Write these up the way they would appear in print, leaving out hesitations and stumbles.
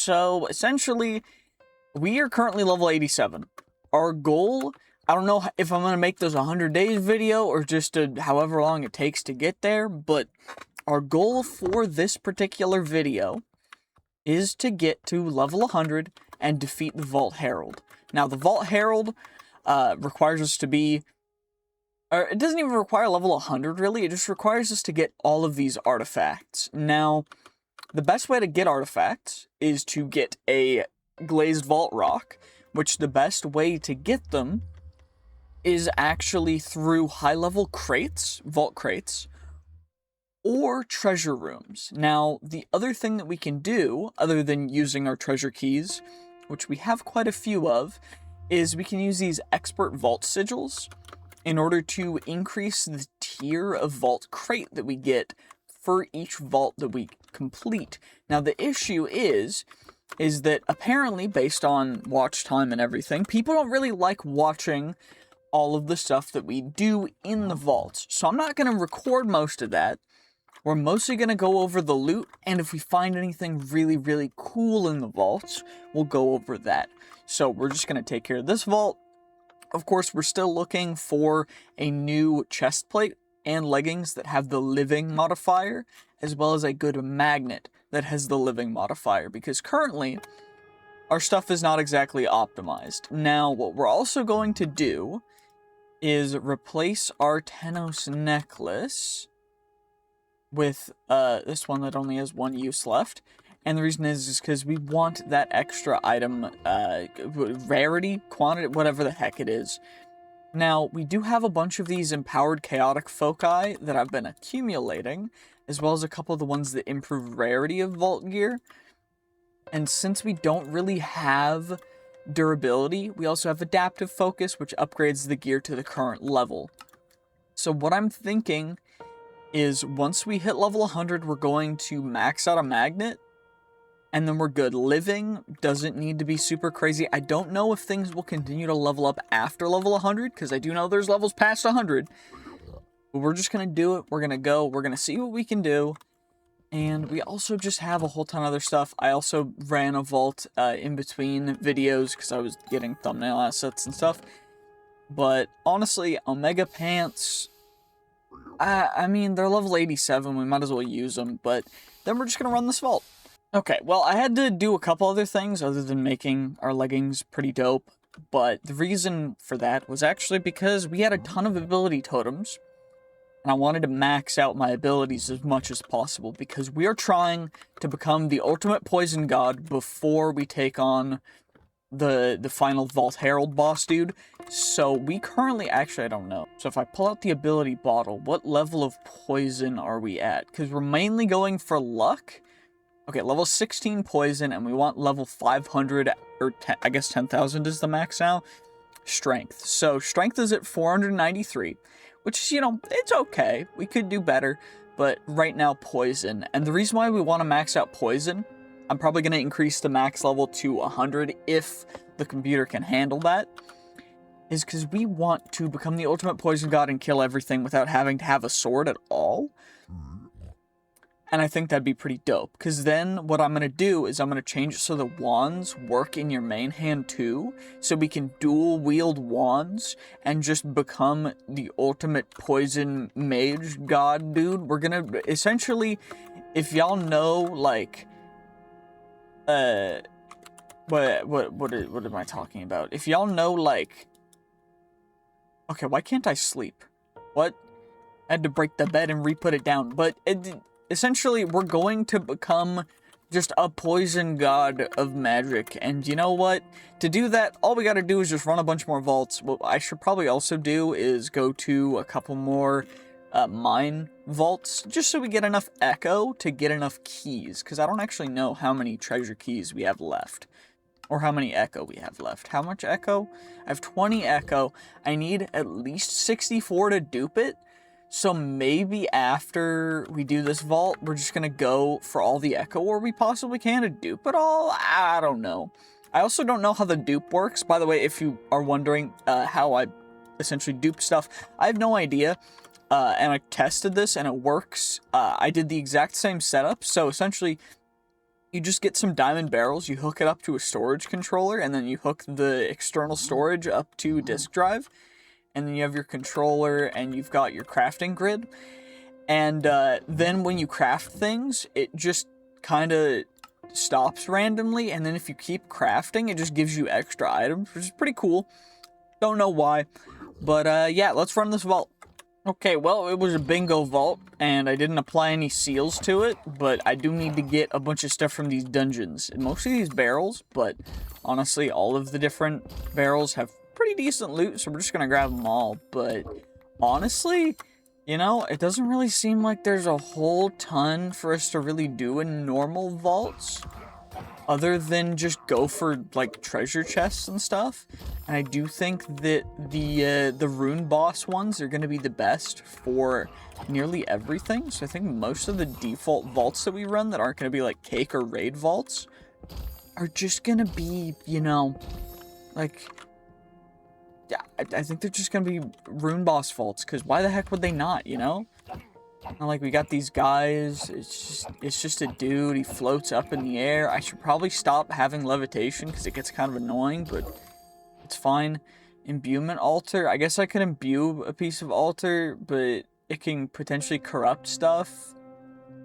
So essentially, we are currently level 87. Our goal, I don't know if I'm going to make this a 100 days video or just however long it takes to get there, but our goal for this particular video is to get to level 100 and defeat the Vault Herald. Now, the Vault Herald requires us to be, or it doesn't even require level 100 really, it just requires us to get all of these artifacts. Now, the best way to get artifacts is to get a glazed vault rock, which the best way to get them is actually through high-level crates, vault crates, or treasure rooms. Now, the other thing that we can do, other than using our treasure keys, which we have quite a few of, is we can use these expert vault sigils in order to increase the tier of vault crate that we get for each vault that we complete. Now, the issue is that apparently, based on watch time and everything, people don't really like watching all of the stuff that we do in the vaults. So I'm not going to record most of that. We're mostly going to go over the loot, and if we find anything really, really cool in the vaults, we'll go over that. So we're just going to take care of this vault. Of course, we're still looking for a new chest plate and leggings that have the living modifier, as well as a good magnet that has the living modifier, because currently our stuff is not exactly optimized. Now, what we're also going to do is replace our Tenos necklace with this one that only has one use left. And the reason is because we want that extra item, rarity, quantity, whatever the heck it is. Now, we do have a bunch of these empowered chaotic foci that I've been accumulating, as well as a couple of the ones that improve rarity of vault gear. And since we don't really have durability, we also have adaptive focus, which upgrades the gear to the current level. So what I'm thinking is once we hit level 100, we're going to max out a magnet, and then we're good. Living doesn't need to be super crazy. I don't know if things will continue to level up after level 100, because I do know there's levels past 100. But we're just going to do it. We're going to go. We're going to see what we can do. And we also just have a whole ton of other stuff. I also ran a vault in between videos because I was getting thumbnail assets and stuff. But honestly, Omega Pants, I mean, they're level 87. We might as well use them. But then we're just going to run this vault. Okay, well, I had to do a couple other things other than making our leggings pretty dope. But the reason for that was actually because we had a ton of ability totems. And I wanted to max out my abilities as much as possible because we are trying to become the ultimate poison god before we take on the final Vault Herald boss dude. So we currently, actually, I don't know. So if I pull out the ability bottle, what level of poison are we at? Because we're mainly going for luck. Okay, level 16 poison, and we want level 500, or 10, I guess 10,000 is the max now. Strength. So strength is at 493. Which is, you know, it's okay. We could do better. But right now, poison. And the reason why we want to max out poison, I'm probably going to increase the max level to 100 if the computer can handle that, is because we want to become the ultimate poison god and kill everything without having to have a sword at all. And I think that'd be pretty dope, because then what I'm going to do is I'm going to change it so the wands work in your main hand too, so we can dual wield wands and just become the ultimate poison mage god dude. We're going to essentially, if y'all know, like, what am I talking about? If y'all know, like, okay, why can't I sleep? What? I had to break the bed and re-put it down, but essentially, we're going to become just a poison god of magic. And you know what? To do that, all we gotta do is just run a bunch more vaults. What I should probably also do is go to a couple more mine vaults, just so we get enough echo to get enough keys. Because I don't actually know how many treasure keys we have left. Or how many echo we have left. How much echo? I have 20 echo. I need at least 64 to dupe it. So maybe after we do this vault, we're just going to go for all the echo or we possibly can to dupe it all. I don't know. I also don't know how the dupe works. By the way, if you are wondering how I essentially dupe stuff, I have no idea. And I tested this and it works. I did the exact same setup. So essentially, you just get some diamond barrels, you hook it up to a storage controller, and then you hook the external storage up to a disk drive, and then you have your controller, and you've got your crafting grid. And then when you craft things, it just kind of stops randomly, and then if you keep crafting, it just gives you extra items, which is pretty cool. Don't know why, but yeah, let's run this vault. Okay, well, it was a bingo vault, and I didn't apply any seals to it, but I do need to get a bunch of stuff from these dungeons. And most of these barrels, but honestly, all of the different barrels have pretty decent loot, so we're just gonna grab them all. But honestly, you know, it doesn't really seem like there's a whole ton for us to really do in normal vaults, other than just go for, like, treasure chests and stuff. And I do think that the rune boss ones are going to be the best for nearly everything. So I think most of the default vaults that we run that aren't going to be, like, cake or raid vaults are just going to be, you know, like... Yeah, I think they're just going to be rune boss vaults, because why the heck would they not, you know? Not like we got these guys, it's just a dude, he floats up in the air. I should probably stop having levitation because it gets kind of annoying, but it's fine. Imbuement altar, I guess I could imbue a piece of altar, but it can potentially corrupt stuff.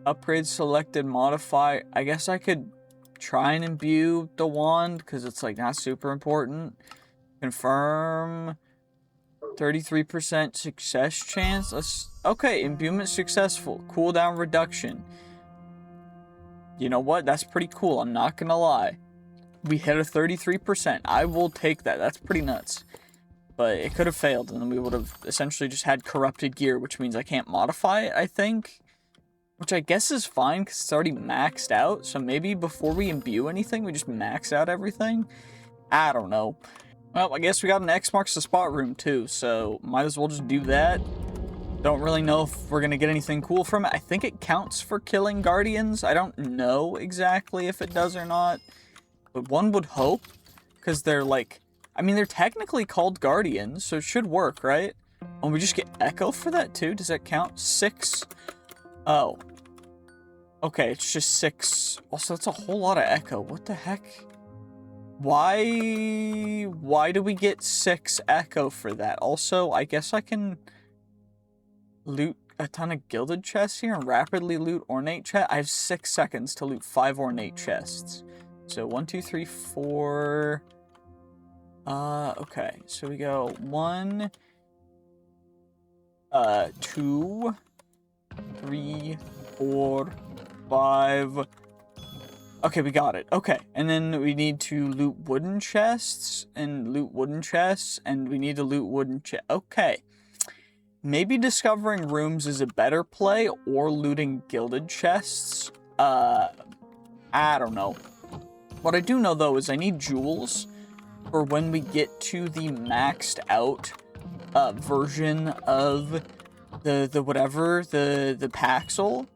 Upgrade selected, modify, I guess I could try and imbue the wand because it's like not super important. Confirm. 33% success chance. Let's... Okay, imbuement successful. Cooldown reduction. You know what? That's pretty cool. I'm not gonna lie. We hit a 33%. I will take that. That's pretty nuts. But it could have failed, and then we would have essentially just had corrupted gear, which means I can't modify it, I think. Which I guess is fine, because it's already maxed out. So maybe before we imbue anything, we just max out everything? I don't know. Well, I guess we got an X marks the spot room too, so might as well just do that. Don't really know if we're gonna get anything cool from it. I think it counts for killing guardians. I don't know exactly if it does or not, but one would hope, because they're like, I mean, they're technically called guardians, so it should work, right? And we just get echo for that too. Does that count? 6? Oh. Okay, it's just 6. Also, that's a whole lot of echo. What the heck? Why do we get 6 echo for that? Also, I guess I can loot a ton of gilded chests here and rapidly loot ornate chests. I have 6 seconds to loot 5 ornate chests. So 1, 2, 3, 4. Okay. So we go 1, 2, 3, 4, 5. Okay, we got it. Okay, and then we need to loot wooden chests, and loot wooden chests, and we need to loot wooden chests. Okay. Maybe discovering rooms is a better play, or looting gilded chests. I don't know. What I do know, though, is I need jewels for when we get to the maxed out version of the whatever, the Paxel.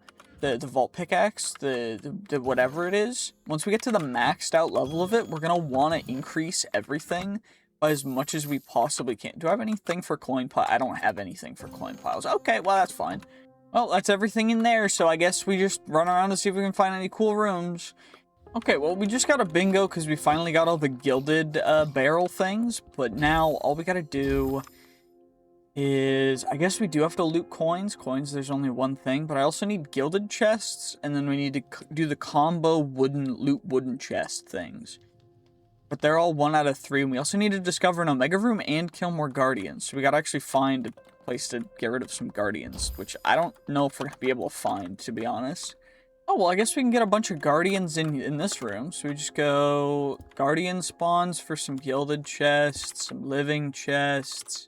The vault pickaxe, the whatever it is. Once we get to the maxed out level of it, we're going to want to increase everything by as much as we possibly can. Do I have anything for coin pile? I don't have anything for coin piles. Okay, well, that's fine. Well, that's everything in there, so I guess we just run around to see if we can find any cool rooms. Okay, well, we just got a bingo because we finally got all the gilded barrel things, but now all we got to do is, I guess we do have to loot coins. Coins, there's only one thing, but I also need gilded chests, and then we need to do the combo loot wooden chest things. But they're all 1 out of 3, and we also need to discover an Omega room and kill more guardians. So we gotta actually find a place to get rid of some guardians, which I don't know if we're gonna be able to find, to be honest. Oh, well, I guess we can get a bunch of guardians in this room. So we just go guardian spawns for some gilded chests, some living chests,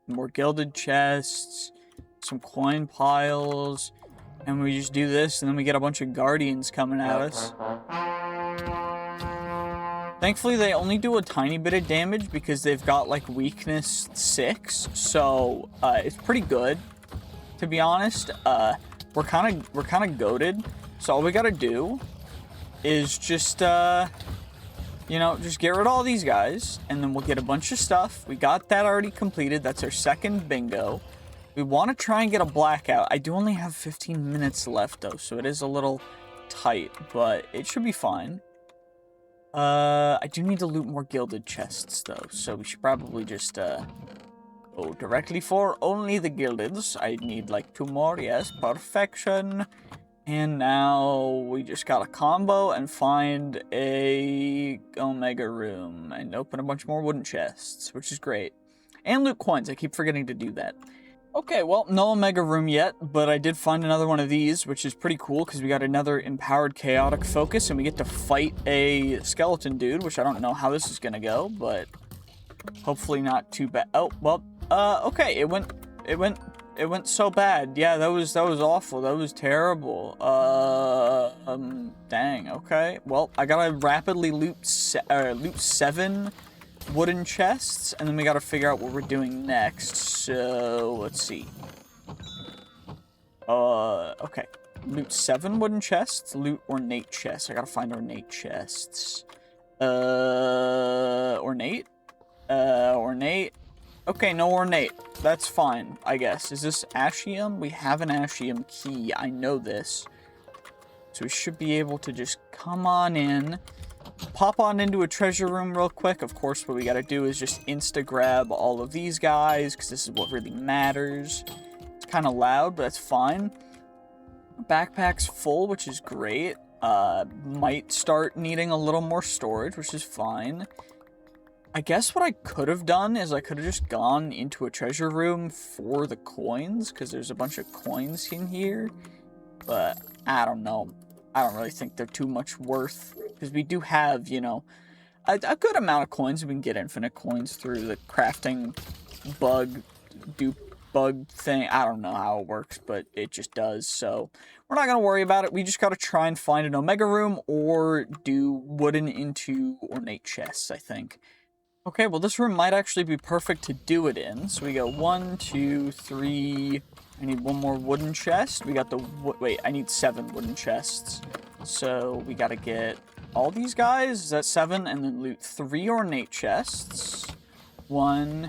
more gilded chests, some coin piles, and we just do this, and then we get a bunch of guardians coming at us. Thankfully, they only do a tiny bit of damage because they've got, like, weakness 6, so it's pretty good, to be honest. We're kind of goated, so all we gotta do is just, you know, just get rid of all these guys, and then we'll get a bunch of stuff. We got that already completed. That's our second bingo. We want to try and get a blackout. I do only have 15 minutes left, though, so it is a little tight, but it should be fine. I do need to loot more gilded chests, though, so we should probably just, go directly for only the gildeds. I need, like, 2 more, yes, perfection. And now we just got a combo and find a Omega room and open a bunch more wooden chests, which is great. And loot coins, I keep forgetting to do that. Okay, well, no Omega room yet, but I did find another one of these, which is pretty cool, because we got another Empowered Chaotic Focus, and we get to fight a skeleton dude, which I don't know how this is gonna go, but hopefully not too bad. Oh, well, okay, it went so bad. Yeah, that was awful. That was terrible. Dang, okay. Well, I gotta rapidly loot 7 wooden chests, and then we gotta figure out what we're doing next. So, let's see. Okay. Loot 7 wooden chests, loot ornate chests. I gotta find ornate chests. Ornate? Ornate? Okay, no ornate. That's fine, I guess. Is this Ashium? We have an Ashium key. I know this. So we should be able to just come on in. Pop on into a treasure room real quick. Of course, what we gotta do is just insta-grab all of these guys, because this is what really matters. It's kind of loud, but that's fine. Backpack's full, which is great. Might start needing a little more storage, which is fine. I guess what I could have done is I could have just gone into a treasure room for the coins, because there's a bunch of coins in here. But I don't know. I don't really think they're too much worth, because we do have, you know, a good amount of coins. We can get infinite coins through the crafting dupe bug thing. I don't know how it works, but it just does. So we're not going to worry about it. We just got to try and find an Omega room or do wooden into ornate chests, I think. Okay, well, this room might actually be perfect to do it in. So we go 1, 2, 3. I need 1 more wooden chest. We got the... Wait, I need 7 wooden chests. So we got to get all these guys. Is that 7? And then loot 3 ornate chests. 1,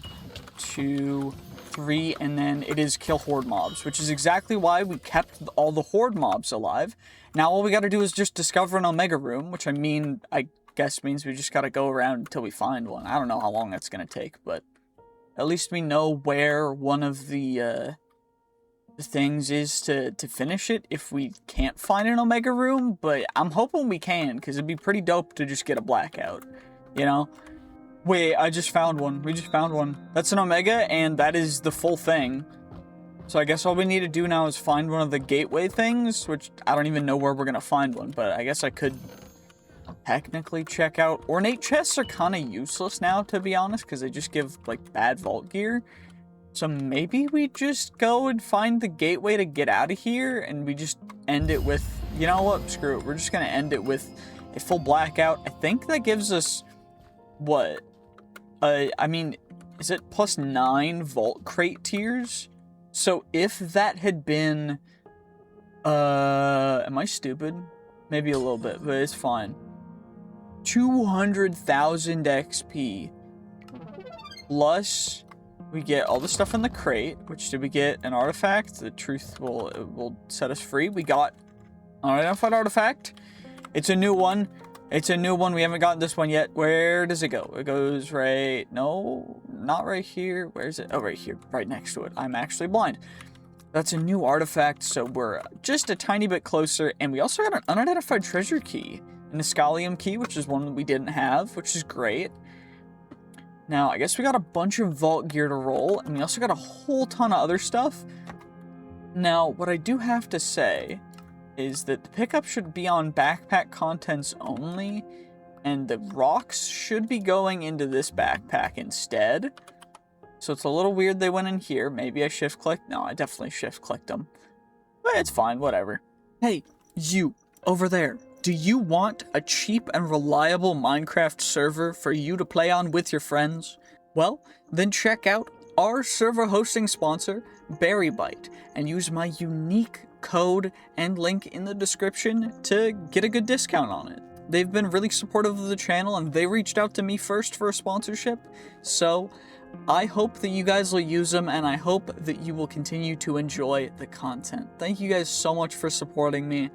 2, 3. And then it is kill horde mobs, which is exactly why we kept all the horde mobs alive. Now all we got to do is just discover an Omega room, which I mean, I guess means we just got to go around until we find one. I don't know how long that's going to take, but at least we know where one of the things is to finish it if we can't find an Omega room, but I'm hoping we can, because it'd be pretty dope to just get a blackout, you know? Wait, I just found one. We just found one. That's an Omega, and that is the full thing. So I guess all we need to do now is find one of the gateway things, which I don't even know where we're going to find one, but I guess I could technically check out. Ornate chests are kind of useless now, to be honest, because they just give, like, bad vault gear. So maybe we just go and find the gateway to get out of here, and we just end it with, you know what, screw it. We're just going to end it with a full blackout. I think that gives us, what? I mean, is it plus 9 vault crate tiers? So if that had been, am I stupid? Maybe a little bit, but it's fine. 200,000 XP. Plus, we get all the stuff in the crate, which did we get an artifact? The truth will set us free. We got an unidentified artifact. It's a new one. It's a new one. We haven't gotten this one yet. Where does it go? It goes right... No, not right here. Where is it? Oh, right here. Right next to it. I'm actually blind. That's a new artifact, so we're just a tiny bit closer. And we also got an unidentified treasure key. And a Scalium key, which is one that we didn't have, which is great. Now, I guess we got a bunch of vault gear to roll. And we also got a whole ton of other stuff. Now, what I do have to say is that the pickup should be on backpack contents only, and the rocks should be going into this backpack instead. So it's a little weird they went in here. Maybe I shift-clicked. No, I definitely shift-clicked them. But it's fine, whatever. Hey, you, over there. Do you want a cheap and reliable Minecraft server for you to play on with your friends? Well, then check out our server hosting sponsor, BerryBite, and use my unique code and link in the description to get a good discount on it. They've been really supportive of the channel, and they reached out to me first for a sponsorship, so I hope that you guys will use them, and I hope that you will continue to enjoy the content. Thank you guys so much for supporting me,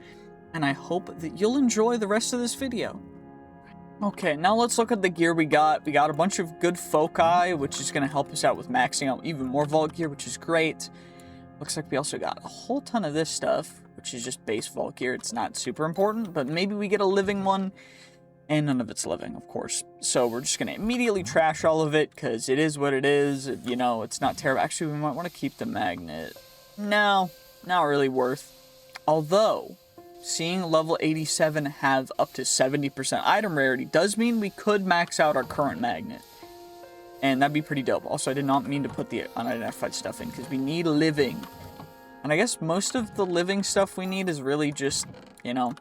and I hope that you'll enjoy the rest of this video. Okay, now let's look at the gear we got. We got a bunch of good foci, which is going to help us out with maxing out even more vault gear, which is great. Looks like we also got a whole ton of this stuff, which is just base vault gear. It's not super important, but maybe we get a living one, and none of it's living, of course. So we're just going to immediately trash all of it, because it is what it is. You know, it's not terrible. Actually, we might want to keep the magnet. No, not really worth. Although, seeing level 87 have up to 70% item rarity does mean we could max out our current magnet. And that'd be pretty dope. Also, I did not mean to put the unidentified stuff in, because we need living. And I guess most of the living stuff we need is really just, you know,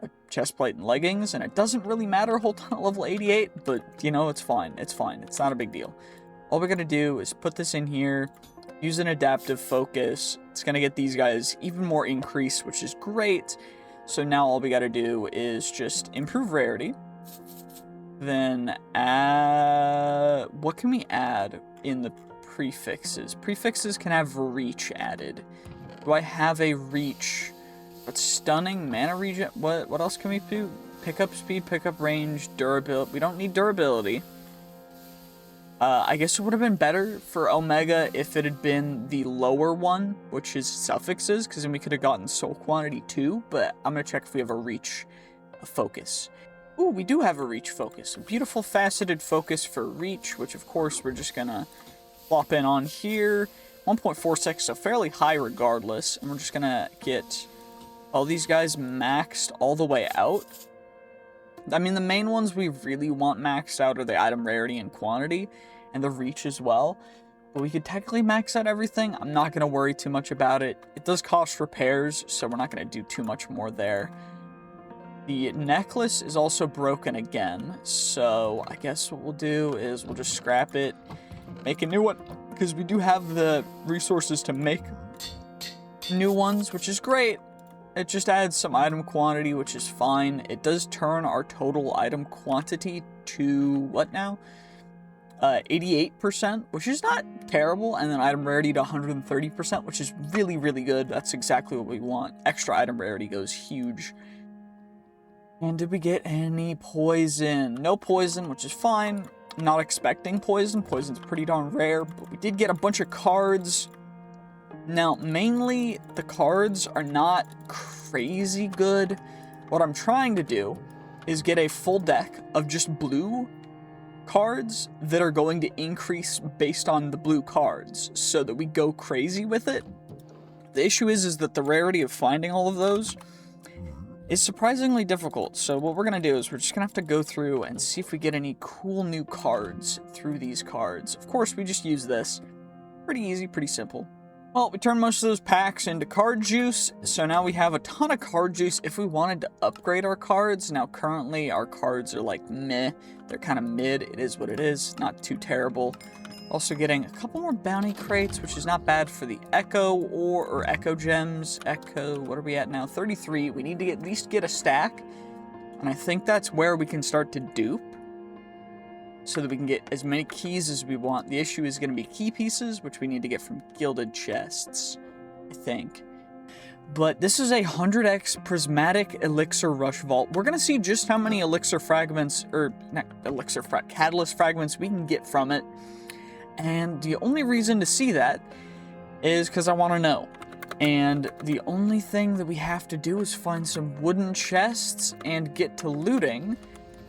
a chestplate and leggings. And it doesn't really matter a whole ton at level 88, but, you know, it's fine. It's fine. It's not a big deal. All we're going to do is put this in here, use an adaptive focus. It's going to get these guys even more increase, which is great. So now all we got to do is just improve rarity. Then add... What can we add in the prefixes? Prefixes can have reach added. Do I have a reach? But stunning, mana regen... What else can we do? Pickup speed, pickup range, durability. We don't need durability. I guess it would have been better for Omega if it had been the lower one, which is suffixes, because then we could have gotten soul quantity too, but I'm going to check if we have a reach focus. Ooh, we do have a reach focus. A beautiful faceted focus for reach, which of course we're just going to plop in on here. 1.46, so fairly high regardless, and we're just going to get all these guys maxed all the way out. I mean, the main ones we really want maxed out are the item rarity and quantity, and the reach as well. But we could technically max out everything. I'm not going to worry too much about it. It does cost repairs, so we're not going to do too much more there. The necklace is also broken again, so I guess what we'll do is we'll just scrap it, make a new one, because we do have the resources to make new ones, which is great. It just adds some item quantity, which is fine. It does turn our total item quantity to, what now? 88%, which is not terrible, and then item rarity to 130%, which is really, really good. That's exactly what we want. Extra item rarity goes huge. And did we get any poison? No poison, which is fine. I'm not expecting poison. Poison's pretty darn rare, but we did get a bunch of cards. Now, mainly, the cards are not crazy good. What I'm trying to do is get a full deck of just blue cards that are going to increase based on the blue cards, so that we go crazy with it. The issue is that the rarity of finding all of those is surprisingly difficult. So what we're going to do is we're just going to have to go through and see if we get any cool new cards through these cards. Of course, we just use this. Pretty easy, pretty simple. Well, we turned most of those packs into card juice, so now we have a ton of card juice if we wanted to upgrade our cards. Now, currently, our cards are like meh. They're kind of mid. It is what it is. Not too terrible. Also getting a couple more bounty crates, which is not bad for the Echo or Echo Gems. Echo, what are we at now? 33. We need to at least get a stack, and I think that's where we can start to dupe, so that we can get as many keys as we want. The issue is going to be key pieces, which we need to get from gilded chests, I think. But this is a 100x prismatic elixir rush vault. We're going to see just how many elixir fragments, or not elixir catalyst fragments we can get from it. And the only reason to see that is because I want to know. And the only thing that we have to do is find some wooden chests and get to looting,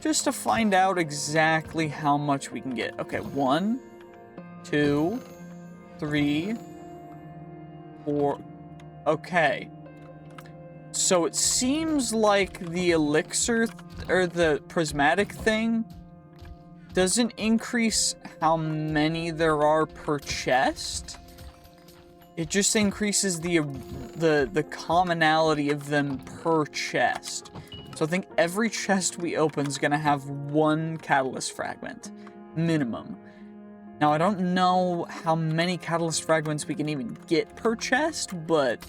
just to find out exactly how much we can get. Okay, 1, 2, 3, 4. Okay. So it seems like the elixir, or the prismatic thing, doesn't increase how many there are per chest. It just increases the commonality of them per chest. So I think every chest we open is going to have 1 catalyst fragment, minimum. Now, I don't know how many catalyst fragments we can even get per chest, but,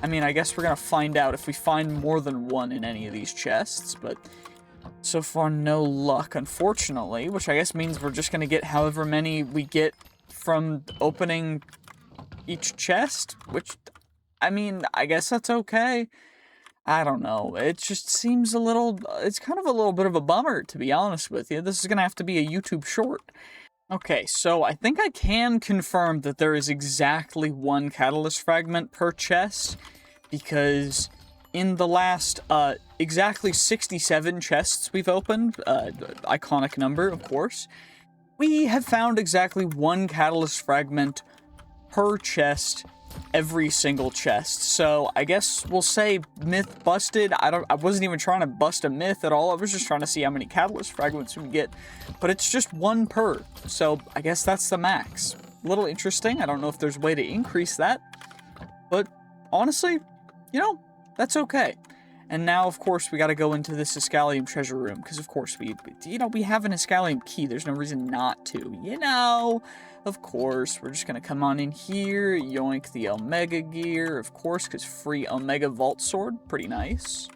I mean, I guess we're going to find out if we find more than 1 in any of these chests, but so far, no luck, unfortunately, which I guess means we're just going to get however many we get from opening each chest, which, I mean, I guess that's okay. I don't know. It just seems a little, it's kind of a little bit of a bummer, to be honest with you. This is going to have to be a YouTube short. Okay, so I think I can confirm that there is exactly one catalyst fragment per chest, because in the last exactly 67 chests we've opened, iconic number, of course, we have found exactly one catalyst fragment per chest every single chest. So I guess we'll say myth busted. I wasn't even trying to bust a myth at all. I was just trying to see how many catalyst fragments we get, but it's just one per. So I guess that's the max. A little interesting. I don't know if there's a way to increase that, but honestly, you know, that's okay. And now, of course, we got to go into this Escalium treasure room, because, of course, we have an Escalium key. There's no reason not to, you know? Of course, we're just going to come on in here, yoink the Omega gear, of course, because free Omega Vault Sword, pretty nice.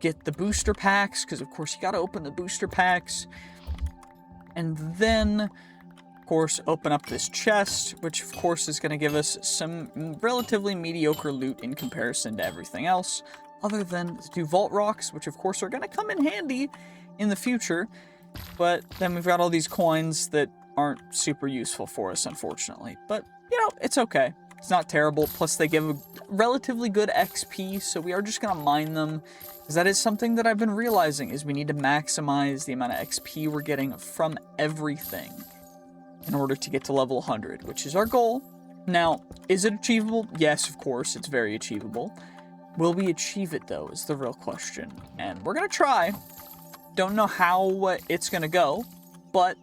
Get the booster packs, because, of course, you got to open the booster packs. And then, of course, open up this chest, which, of course, is going to give us some relatively mediocre loot in comparison to everything else, other than the 2 Vault Rocks, which, of course, are going to come in handy in the future. But then we've got all these coins that aren't super useful for us, unfortunately. But, you know, it's okay. It's not terrible. Plus, they give a relatively good XP, so we are just going to mine them. Because that is something that I've been realizing, is we need to maximize the amount of XP we're getting from everything in order to get to level 100, which is our goal. Now, is it achievable? Yes, of course, it's very achievable. Will we achieve it, though, is the real question. And we're going to try. Don't know how it's going to go, but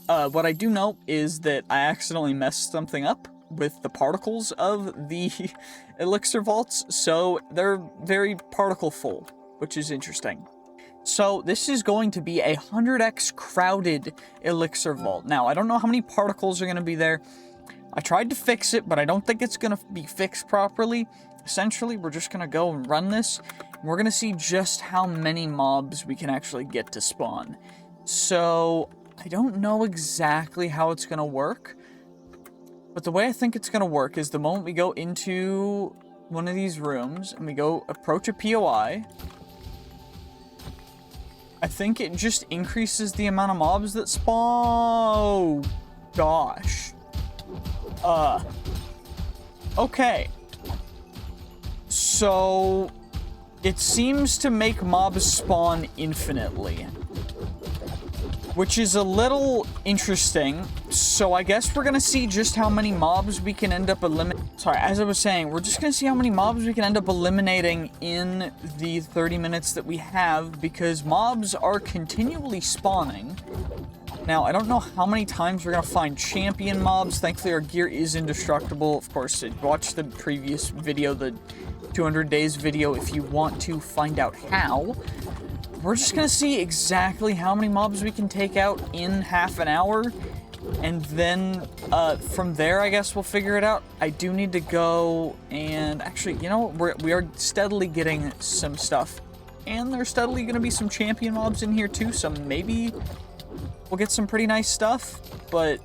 what I do know is that I accidentally messed something up with the particles of the elixir vaults, so they're very particle full, which is interesting. So this is going to be a 100x crowded elixir vault. Now, I don't know how many particles are going to be there. I tried to fix it, but I don't think it's going to be fixed properly. Essentially, we're just going to go and run this, and we're going to see just how many mobs we can actually get to spawn. So I don't know exactly how it's going to work, but the way I think it's going to work is the moment we go into one of these rooms and we go approach a POI, I think it just increases the amount of mobs that spawn. Oh, gosh. Okay. So it seems to make mobs spawn infinitely, which is a little interesting. So I guess we're gonna see just how many mobs we can end up eliminating. Sorry, as I was saying, we're just gonna see how many mobs we can end up eliminating in the 30 minutes that we have, because mobs are continually spawning. Now, I don't know how many times we're gonna find champion mobs. Thankfully, our gear is indestructible. Of course, watch the previous video, the 200 days video, if you want to find out how. We're just gonna see exactly how many mobs we can take out in half an hour, and then from there, I guess we'll figure it out. I do need to go and actually, you know, we are steadily getting some stuff, and there's steadily gonna be some champion mobs in here too, so maybe we'll get some pretty nice stuff. But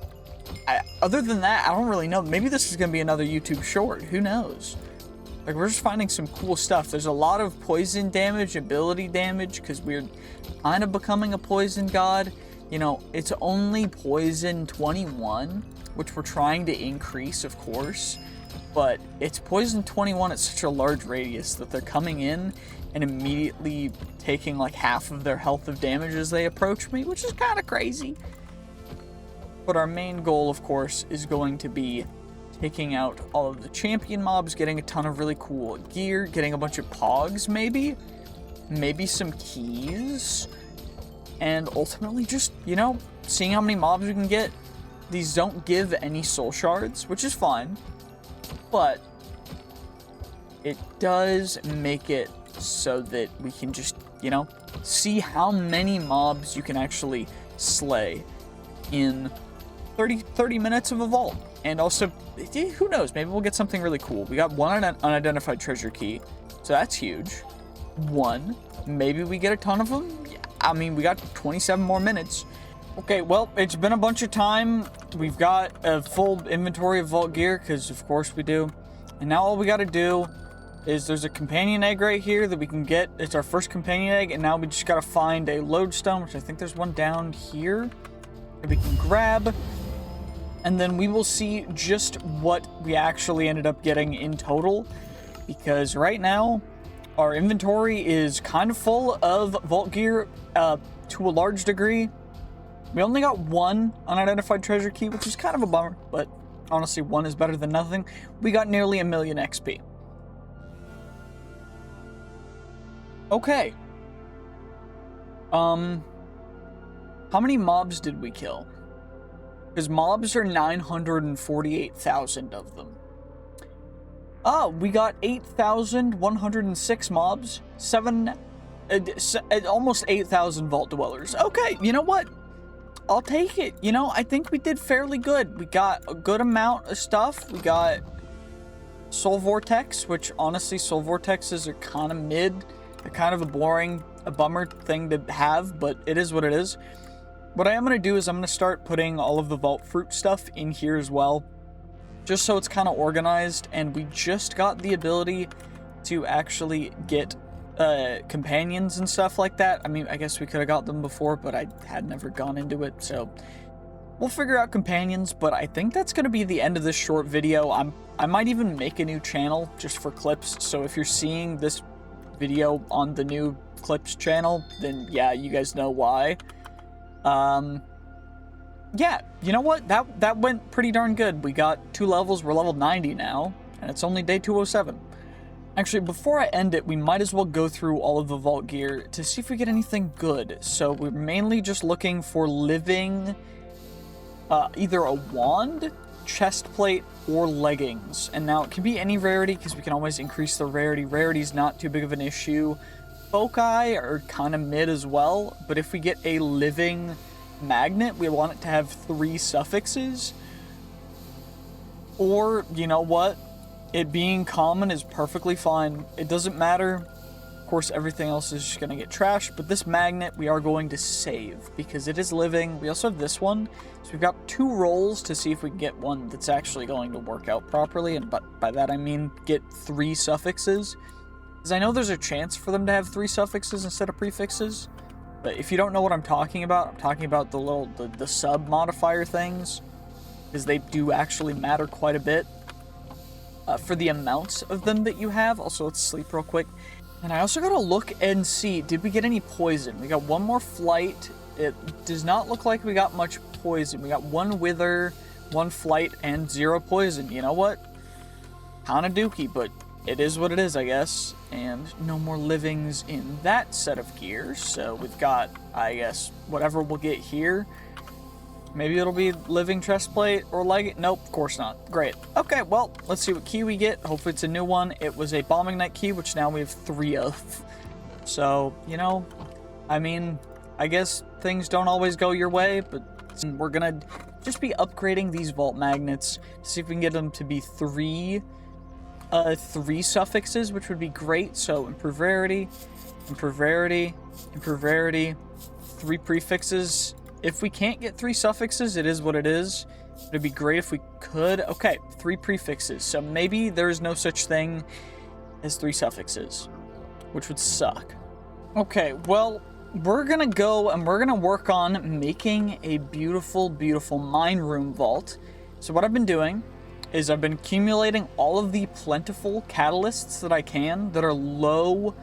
other than that, I don't really know. Maybe this is gonna be another YouTube short. Who knows? Like, we're just finding some cool stuff. There's a lot of poison damage, ability damage, because we're kind of becoming a poison god. You know, it's only poison 21, which we're trying to increase, of course. But it's poison 21 at such a large radius that they're coming in and immediately taking like half of their health of damage as they approach me, which is kind of crazy. But our main goal, of course, is going to be taking out all of the champion mobs, getting a ton of really cool gear, getting a bunch of pogs, maybe some keys, and ultimately just, you know, seeing how many mobs we can get. These don't give any soul shards, which is fine, but it does make it so that we can just, you know, see how many mobs you can actually slay in 30 minutes of a vault. And also, who knows, maybe we'll get something really cool. We got one unidentified treasure key, so that's huge. One, maybe we get a ton of them. I mean, we got 27 more minutes. Okay, well, it's been a bunch of time. We've got a full inventory of vault gear, because of course we do. And now all we got to do is there's a companion egg right here that we can get. It's our first companion egg, and now we just gotta find a lodestone, which I think there's one down here that we can grab. And then we will see just what we actually ended up getting in total, because right now our inventory is kind of full of vault gear to a large degree. We only got one unidentified treasure key, which is kind of a bummer, but honestly, one is better than nothing. We got nearly 1 million XP. Okay. How many mobs did we kill? Because mobs are 948,000 of them. Oh, we got 8,106 mobs, almost 8,000 vault dwellers. Okay, you know what? I'll take it. You know, I think we did fairly good. We got a good amount of stuff. We got Soul Vortex, which honestly, Soul Vortexes are kind of mid. They're kind of a bummer thing to have, but it is what it is. What I am going to do is I'm going to start putting all of the vault fruit stuff in here as well, just so it's kind of organized, and we just got the ability to actually get companions and stuff like that. I mean, I guess we could have got them before, but I had never gone into it, so we'll figure out companions. But I think that's going to be the end of this short video. I might even make a new channel just for clips, so if you're seeing this video on the new clips channel, then yeah, you guys know why. Yeah, you know what? That went pretty darn good. We got 2 levels. We're level 90 now, and it's only day 207. Actually, before I end it, we might as well go through all of the vault gear to see if we get anything good. So we're mainly just looking for living, either a wand, chest plate, or leggings. And now it can be any rarity because we can always increase the rarity. Rarity's not too big of an issue. Foci are kind of mid as well, but if we get a living magnet, we want it to have 3 suffixes. Or, you know what? It being common is perfectly fine. It doesn't matter. Of course, everything else is just going to get trashed, but this magnet we are going to save because it is living. We also have this one. So we've got 2 rolls to see if we can get one that's actually going to work out properly, and by that I mean get 3 suffixes. Because I know there's a chance for them to have 3 suffixes instead of prefixes. But if you don't know what I'm talking about the sub modifier things, because they do actually matter quite a bit for the amounts of them that you have. Also, let's sleep real quick. And I also gotta look and see, did we get any poison? We got 1 more flight. It does not look like we got much poison. We got 1 wither, 1 flight, and 0 poison. You know what? Kinda dookie, but it is what it is, I guess. And no more livings in that set of gears. So we've got, I guess, whatever we'll get here. Maybe it'll be living chest plate or leg. Nope, of course not. Great. Okay, well, let's see what key we get. Hopefully it's a new one. It was a bombing night key, which now we have 3 of. So, you know, I mean, I guess things don't always go your way, but we're gonna just be upgrading these vault magnets to see if we can get them to be 3 suffixes, which would be great. So improve rarity, improve rarity, improve rarity, 3 prefixes. If we can't get 3 suffixes, it is what it is. It'd be great if we could. Okay, 3 prefixes. So maybe there is no such thing as 3 suffixes, which would suck. Okay, well, we're gonna go and we're gonna work on making a beautiful, beautiful mine room vault. So what I've been doing is I've been accumulating all of the plentiful catalysts that I can that are lower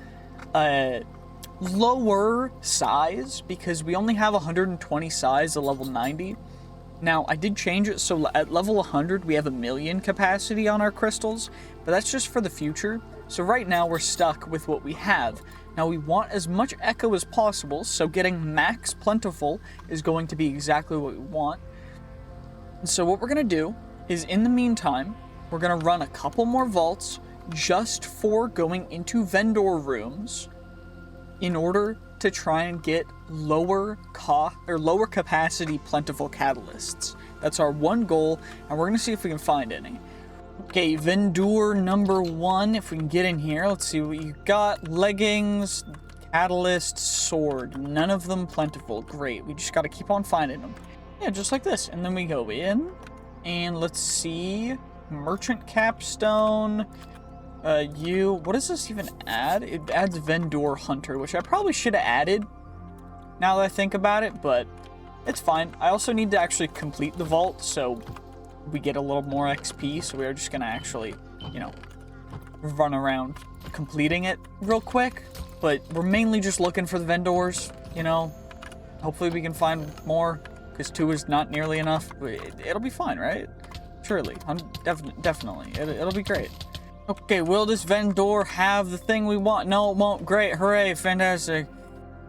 size, because we only have 120 size at level 90. Now, I did change it so at level 100 we have 1 million capacity on our crystals, but that's just for the future. So right now we're stuck with what we have. Now we want as much echo as possible, so getting max plentiful is going to be exactly what we want. And so what we're going to do is, in the meantime, we're going to run a couple more vaults just for going into vendor rooms in order to try and get lower capacity plentiful catalysts. That's our one goal, and we're gonna see if we can find any. Okay, vendor number 1, if we can get in here. Let's see what you got. Leggings, catalyst, sword. None of them plentiful. Great, we just gotta keep on finding them. Yeah, just like this. And then we go in, and let's see. Merchant capstone. What does this even add? It adds Vendor Hunter, which I probably should have added now that I think about it, but it's fine. I also need to actually complete the vault, so we get a little more XP, so we are just gonna actually, you know, run around completing it real quick. But we're mainly just looking for the vendors, you know. Hopefully we can find more, because 2 is not nearly enough. It'll be fine, right? Surely. Definitely. It'll be great. Okay, will this vendor have the thing we want? No, it won't. Great. Hooray. Fantastic.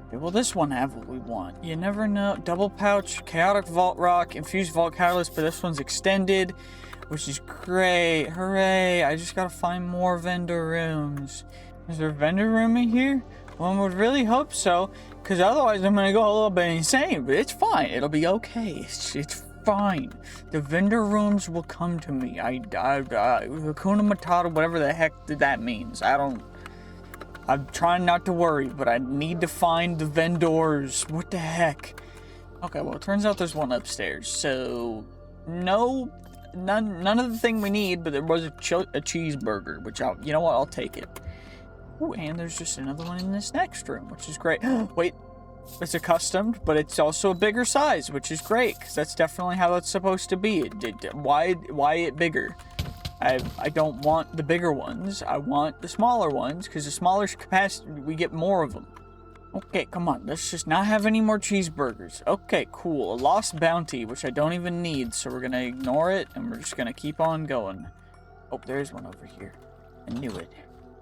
Okay, will this one have what we want? You never know. Double pouch, chaotic vault rock, infused vault catalyst, but this one's extended, which is great. Hooray. I just gotta find more vendor rooms. Is there a vendor room in here? One would really hope so, because otherwise I'm gonna go a little bit insane, but it's fine. It'll be okay. It's fine. The vendor rooms will come to me. Hakuna Matata, whatever the heck that means. I'm trying not to worry, but I need to find the vendors. What the heck? Okay, well, it turns out there's one upstairs. So, none of the thing we need, but there was a cheeseburger, which you know what? I'll take it. Ooh, and there's just another one in this next room, which is great. Wait. It's accustomed, but it's also a bigger size, which is great, because that's definitely how it's supposed to be. Why it bigger? I don't want the bigger ones. I want the smaller ones, because the smaller capacity, we get more of them. Okay, come on. Let's just not have any more cheeseburgers. Okay, cool. A lost bounty, which I don't even need, so we're going to ignore it, and we're just going to keep on going. Oh, there's one over here. I knew it.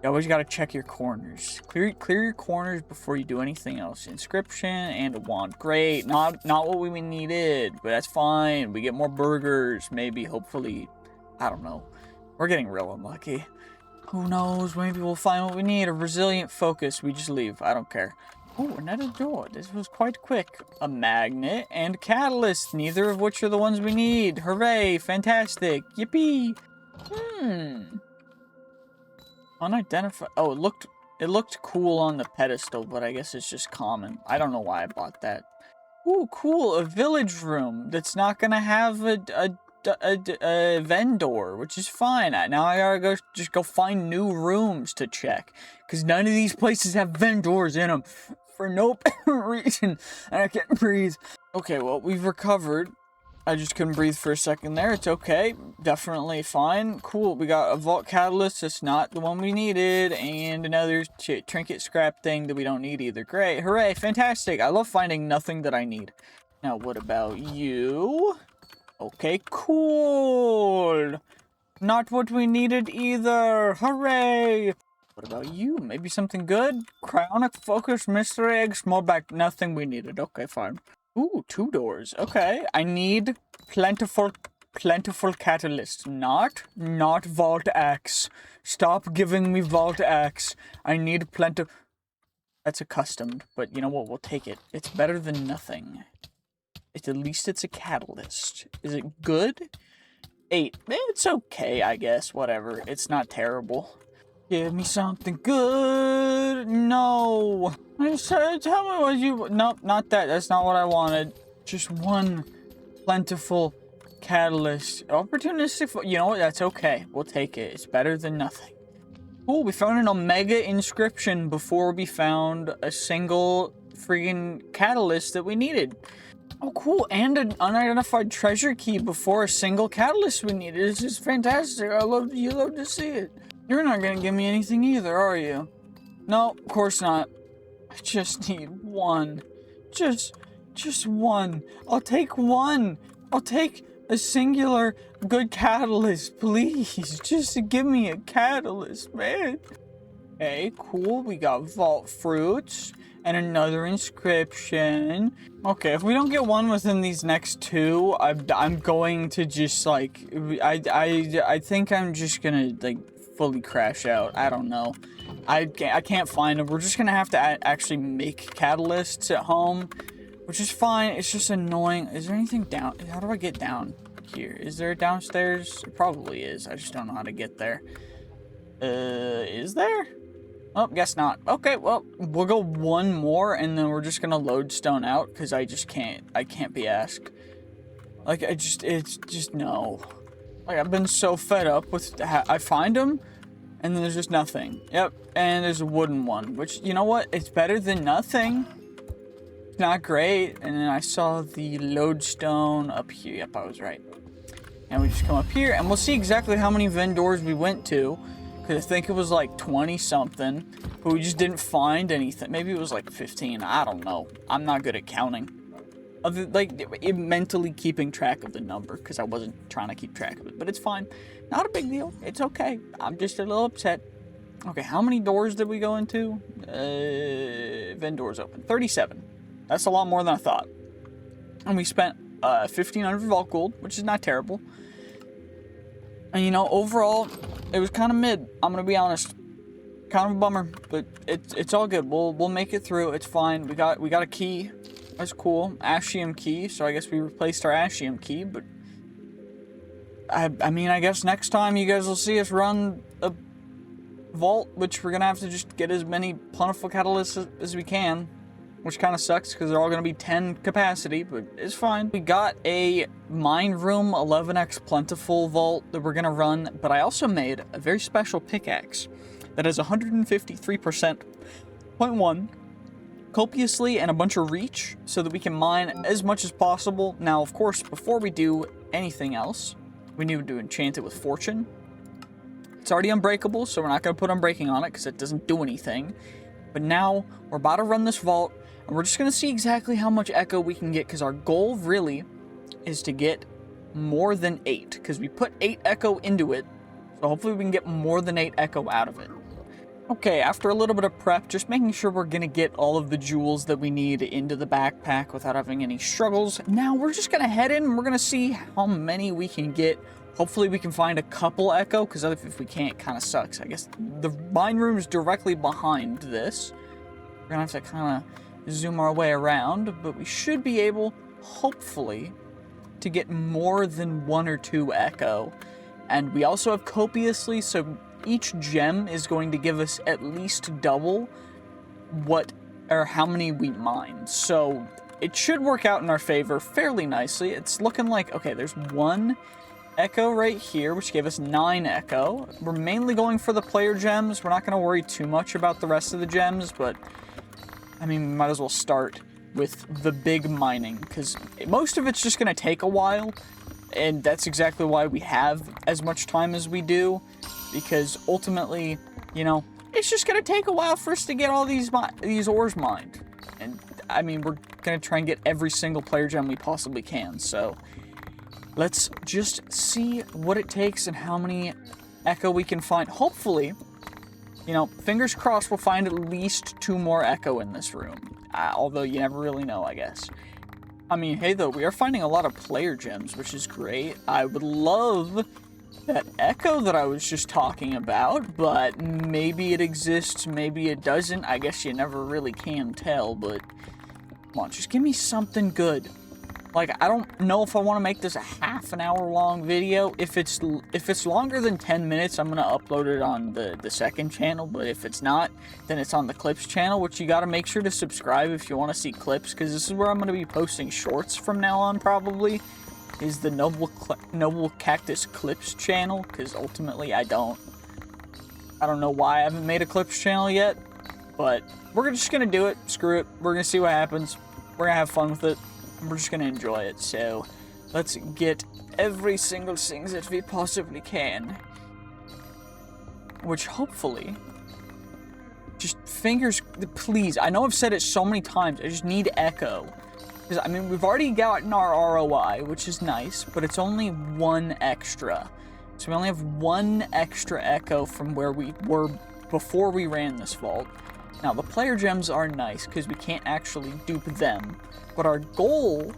You always gotta check your corners. Clear your corners before you do anything else. Inscription and a wand. Great. Not what we needed, but that's fine. We get more burgers, maybe, hopefully. I don't know. We're getting real unlucky. Who knows? Maybe we'll find what we need. A resilient focus. We just leave. I don't care. Oh, another door. This was quite quick. A magnet and catalyst, neither of which are the ones we need. Hooray. Fantastic. Yippee. Unidentified. Oh, it looked cool on the pedestal, but I guess it's just common. I don't know why I bought that. Ooh, cool. A village room that's not gonna have a vendor, which is fine. Now I gotta go find new rooms to check, because none of these places have vendors in them for no reason, and I can't breathe. Okay, well, we've recovered. I just couldn't breathe for a second there. It's okay. Definitely fine. Cool. We got a vault catalyst. That's not the one we needed. And another trinket scrap thing that we don't need either. Great. Hooray. Fantastic. I love finding nothing that I need. Now, what about you? Okay, cool. Not what we needed either. Hooray. What about you? Maybe something good? Cryonic focus, mystery egg, small back. Nothing we needed. Okay, fine. Ooh, 2 doors. Okay, I need plentiful catalyst. Not vault axe. Stop giving me vault axe. I need plentiful. That's accustomed, but you know what? We'll take it. It's better than nothing. At least it's a catalyst. Is it good? 8. It's okay, I guess. Whatever. It's not terrible. Give me something good. No. Tell me what you... Nope, not that. That's not what I wanted. Just one plentiful catalyst. Opportunistic... You know what? That's okay. We'll take it. It's better than nothing. Cool. We found an Omega inscription before we found a single freaking catalyst that we needed. Oh, cool. And an unidentified treasure key before a single catalyst we needed. This is fantastic. You love to see it. You're not gonna give me anything either, are you? No, of course not. I just need one. Just one. I'll take one. I'll take a singular good catalyst, please. Just give me a catalyst, man. Okay, cool. We got vault fruits and another inscription. Okay, if we don't get one within these next 2, I'm going to just like I think I'm just gonna like fully crash out. I don't know. I can't find them. We're just gonna have to actually make catalysts at home, which is fine. It's just annoying. Is there anything down? How do I get down here? Is there a downstairs? It probably is. I just don't know how to get there. Is there? Oh, guess not. Okay, well, we'll go one more, and then we're just gonna lodestone out, because I just can't. I can't be asked. Like, it's just no. Like, I've been so fed up with... I find them, And then there's just nothing. Yep, and there's a wooden one, which, you know what? It's better than nothing. It's not great. And then I saw the lodestone up here. Yep, I was right. And we just come up here, and we'll see exactly how many vendors we went to. Because I think it was like 20-something, but we just didn't find anything. Maybe it was like 15. I don't know. I'm not good at counting. Mentally keeping track of the number, because I wasn't trying to keep track of it. But it's fine. Not a big deal. It's okay. I'm just a little upset. Okay, how many doors did we go into? Vendors open. 37. That's a lot more than I thought. And we spent 1,500 vault gold, which is not terrible. And you know, overall, it was kind of mid. I'm gonna be honest. Kind of a bummer, but it's all good. We'll make it through. It's fine. We got a key. That's cool. Ashium key. So I guess we replaced our Ashium key, but I mean, I guess next time you guys will see us run a vault, which we're gonna have to just get as many plentiful catalysts as we can, which kind of sucks because they're all gonna be 10 capacity, but it's fine. We got a mine room 11x plentiful vault that we're gonna run, but I also made a very special pickaxe that has 153% 0.1 copiously and a bunch of reach so that we can mine as much as possible. Now, of course, before we do anything else, we need to enchant it with fortune. It's already unbreakable, so we're not going to put unbreaking on it because it doesn't do anything. But now we're about to run this vault, and we're just going to see exactly how much echo we can get, because our goal really is to get more than 8, because we put 8 echo into it, so hopefully we can get more than 8 echo out of it. Okay, after a little bit of prep, just making sure we're going to get all of the jewels that we need into the backpack without having any struggles. Now, we're just going to head in and we're going to see how many we can get. Hopefully, we can find a couple echo, because if we can't, it kind of sucks. I guess the mine room is directly behind this. We're going to have to kind of zoom our way around, but we should be able, hopefully, to get more than 1 or 2 echo. And we also have copiously, so each gem is going to give us at least double how many we mine. So it should work out in our favor fairly nicely. It's looking like, okay, there's 1 echo right here, which gave us 9 echo. We're mainly going for the player gems. We're not going to worry too much about the rest of the gems, but I mean, we might as well start with the big mining, because most of it's just going to take a while, and that's exactly why we have as much time as we do. Because ultimately, you know, it's just going to take a while for us to get all these ores mined. And, I mean, we're going to try and get every single player gem we possibly can. So, let's just see what it takes and how many echo we can find. Hopefully, you know, fingers crossed we'll find at least 2 more echo in this room. Although you never really know, I guess. I mean, hey, though, we are finding a lot of player gems, which is great. I would love that echo that I was just talking about, but maybe it exists, maybe it doesn't. I guess you never really can tell, but come on, just give me something good. Like, I don't know if I want to make this a half an hour long video. If it's longer than 10 minutes, I'm going to upload it on the second channel, but if it's not, then it's on the clips channel, which you got to make sure to subscribe if you want to see clips, because this is where I'm going to be posting shorts from now on, probably. Is the NobleCactus clips channel, because ultimately I don't know why I haven't made a clips channel yet, but we're just gonna do it. Screw it. We're gonna see what happens. We're gonna have fun with it. And we're just gonna enjoy it. So let's get every single thing that we possibly can, which hopefully, just fingers, please. I know I've said it so many times. I just need echo. Because, I mean, we've already gotten our ROI, which is nice, but it's only 1 extra. So we only have 1 extra echo from where we were before we ran this vault. Now, the player gems are nice, because we can't actually dupe them. But our goal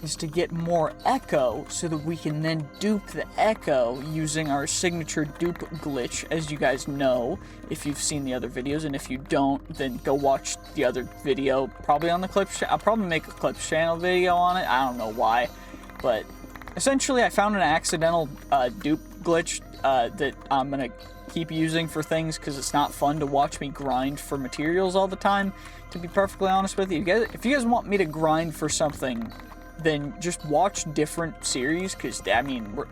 is to get more echo, so that we can then dupe the echo using our signature dupe glitch, as you guys know, if you've seen the other videos, and if you don't, then go watch the other video, probably on the clips. I'll probably make a clips channel video on it. I don't know why, but essentially I found an accidental dupe glitch that I'm gonna keep using for things, because it's not fun to watch me grind for materials all the time, to be perfectly honest with you. If you guys want me to grind for something then just watch different series, because, I mean, we're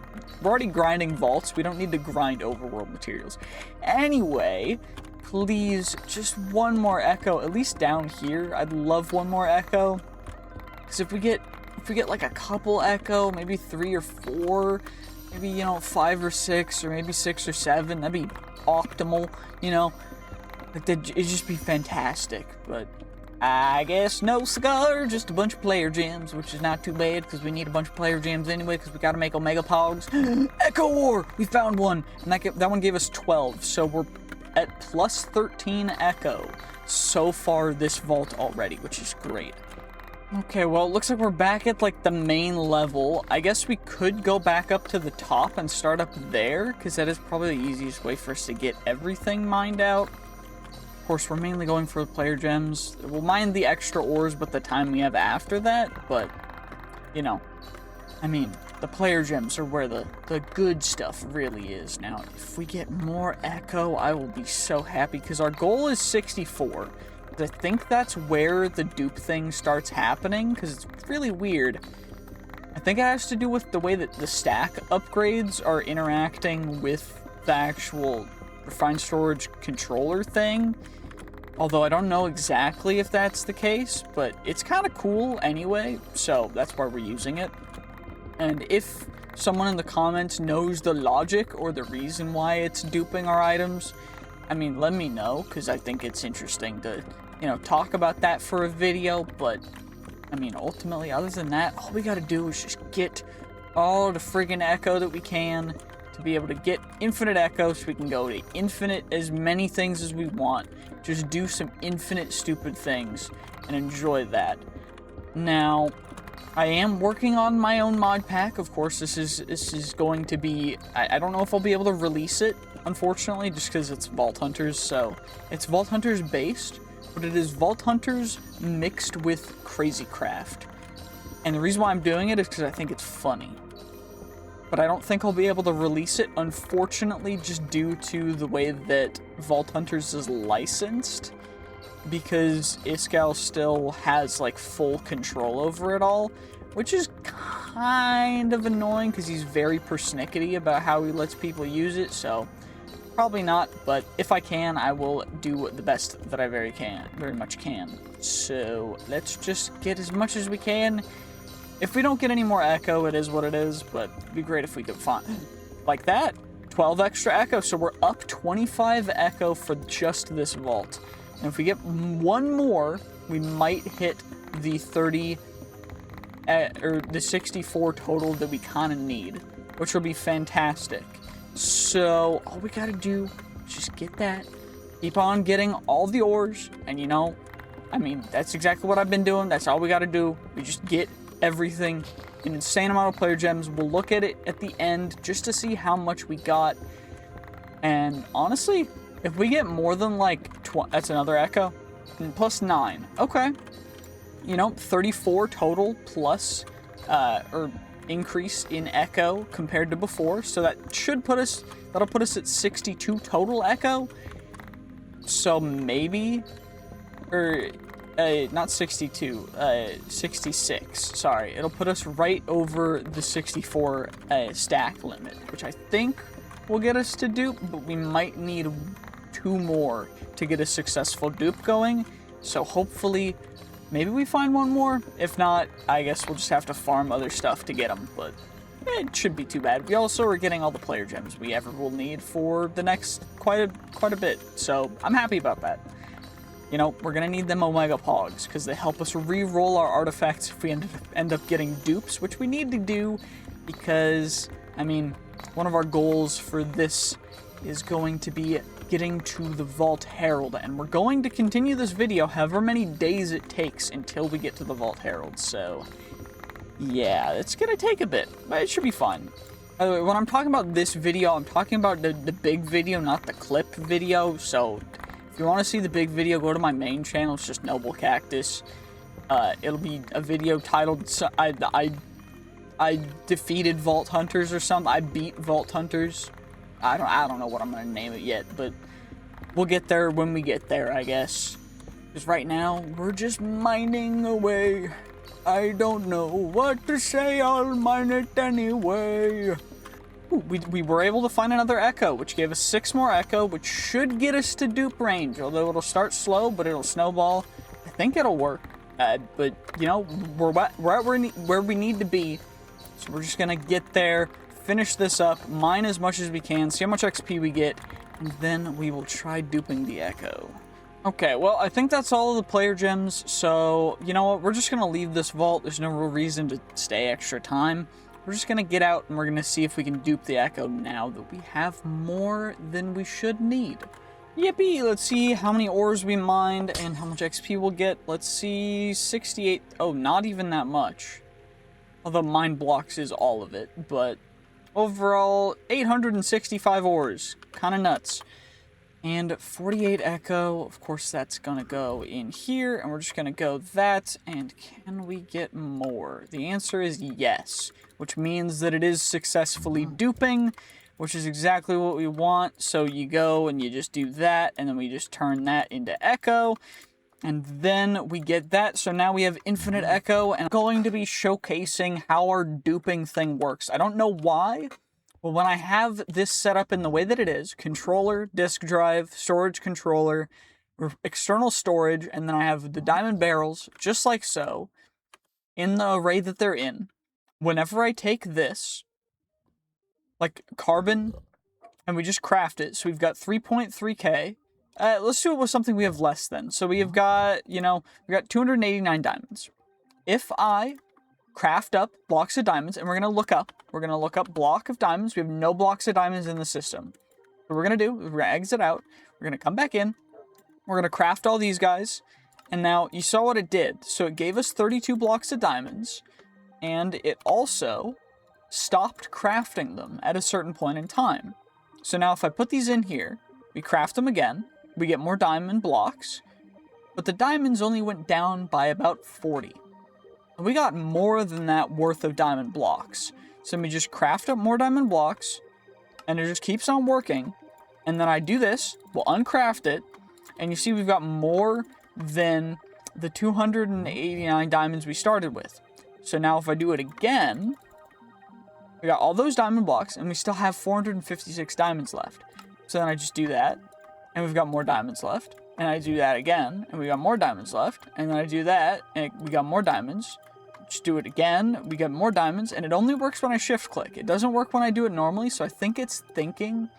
already grinding vaults. We don't need to grind overworld materials. Anyway, please, just one more echo, at least down here. I'd love one more echo, because if we get like a couple echo, maybe 3 or 4, maybe, you know, 5 or 6, or maybe 6 or 7, that'd be optimal, you know. Like, it'd just be fantastic. But I guess no cigar, just a bunch of player gems, which is not too bad, because we need a bunch of player gems anyway, because we gotta make Omega Pogs. Echo Ore! We found one! And that one gave us 12, so we're at plus 13 Echo so far this vault already, which is great. Okay, well, it looks like we're back at, like, the main level. I guess we could go back up to the top and start up there, because that is probably the easiest way for us to get everything mined out. Of course, we're mainly going for the player gems. We'll mine the extra ores with the time we have after that, but, you know, I mean, the player gems are where the good stuff really is. Now, if we get more echo, I will be so happy, because our goal is 64. I think that's where the dupe thing starts happening, because it's really weird. I think it has to do with the way that the stack upgrades are interacting with the actual refined storage controller thing. Although I don't know exactly if that's the case, but it's kind of cool anyway, so that's why we're using it. And if someone in the comments knows the logic or the reason why it's duping our items, I mean, let me know, because I think it's interesting to, you know, talk about that for a video. But, I mean, ultimately, other than that, all we gotta do is just get all the friggin' echo that we can to be able to get infinite echo, so we can go to infinite as many things as we want. Just do some infinite stupid things and enjoy that. Now, I am working on my own mod pack. Of course, this is going to be, I don't know if I'll be able to release it, unfortunately, just because it's Vault Hunters. So it's Vault Hunters based, but it is Vault Hunters mixed with Crazy Craft. And the reason why I'm doing it is because I think it's funny. But I don't think I'll be able to release it, unfortunately, just due to the way that Vault Hunters is licensed, because Iskall still has, like, full control over it all, which is kind of annoying, because he's very persnickety about how he lets people use it, so probably not. But if I can, I will do the best that I very much can. So let's just get as much as we can. If we don't get any more echo, it is what it is, but it'd be great if we could find, like that, 12 extra echo, so we're up 25 echo for just this vault. And if we get one more, we might hit the 30, or the 64 total that we kind of need, which will be fantastic. So all we gotta do is just get that, keep on getting all the ores, and you know, I mean, that's exactly what I've been doing. That's all we gotta do. We just get everything, an insane amount of player gems. We'll look at it at the end just to see how much we got. And honestly, if we get more than like that's another echo, and plus 9. Okay, you know, 34 total plus or increase in echo compared to before. So that should put us, that'll put us at 62 total echo. So maybe, or not 62, 66, sorry. It'll put us right over the 64 stack limit, which I think will get us to dupe, but we might need 2 more to get a successful dupe going. So hopefully, maybe we find one more. If not, I guess we'll just have to farm other stuff to get them, but it shouldn't be too bad. We also are getting all the player gems we ever will need for the next quite a bit, so I'm happy about that. You know, we're gonna need them Omega Pogs, because they help us re-roll our artifacts if we end up getting dupes, which we need to do, because, I mean, one of our goals for this is going to be getting to the Vault Herald, and we're going to continue this video however many days it takes until we get to the Vault Herald, so yeah, it's gonna take a bit, but it should be fun. By the way, when I'm talking about this video, I'm talking about the big video, not the clip video, so if you want to see the big video, go to my main channel. It's just NobleCactus. It'll be a video titled, I defeated Vault Hunters or something. I beat Vault Hunters. I don't know what I'm going to name it yet, but we'll get there when we get there, I guess. Because right now, we're just mining away. I don't know what to say, I'll mine it anyway. Ooh, we were able to find another echo, which gave us 6 more echo, which should get us to dupe range, although it'll start slow, but it'll snowball. I think it'll work, but, you know, we're at where we need to be, so we're just gonna get there, finish this up, mine as much as we can, see how much XP we get, and then we will try duping the echo. Okay, well, I think that's all of the player gems, so, you know what, we're just gonna leave this vault. There's no real reason to stay extra time. We're just gonna get out and we're gonna see if we can dupe the echo now that we have more than we should need. Yippee! Let's see how many ores we mined and how much XP we'll get. Let's see, 68, oh, not even that much. Although mine blocks is all of it, but overall, 865 ores, kinda nuts. And 48 echo, of course that's gonna go in here, and we're just gonna go that, and can we get more? The answer is yes, which means that it is successfully duping, which is exactly what we want. So you go and you just do that, and then we just turn that into echo, and then we get that. So now we have infinite echo, and I'm going to be showcasing how our duping thing works. I don't know why. Well, when I have this set up in the way that it is, controller, disk drive, storage controller, external storage, and then I have the diamond barrels, just like so, in the array that they're in, whenever I take this, like carbon, and we just craft it, so we've got 3.3k, let's do it with something we have less than. So we have got, you know, we've got 289 diamonds. If I craft up blocks of diamonds, and we're going to look up block of diamonds. We have no blocks of diamonds in the system. What we're going to do, we're going to exit out, we're going to come back in, we're going to craft all these guys, and now you saw what it did. So it gave us 32 blocks of diamonds, and it also stopped crafting them at a certain point in time. So now if I put these in here, we craft them again, we get more diamond blocks, but the diamonds only went down by about 40. We got more than that worth of diamond blocks. So we just craft up more diamond blocks, and it just keeps on working. And then I do this, we'll uncraft it, and you see we've got more than the 289 diamonds we started with. So now if I do it again, we got all those diamond blocks, and we still have 456 diamonds left. So then I just do that, and we've got more diamonds left. And I do that again, and we got more diamonds left. And then I do that, and we got more diamonds. Just do it again, we get more diamonds, and it only works when I shift click. It doesn't work when I do it normally, so I think it's thinking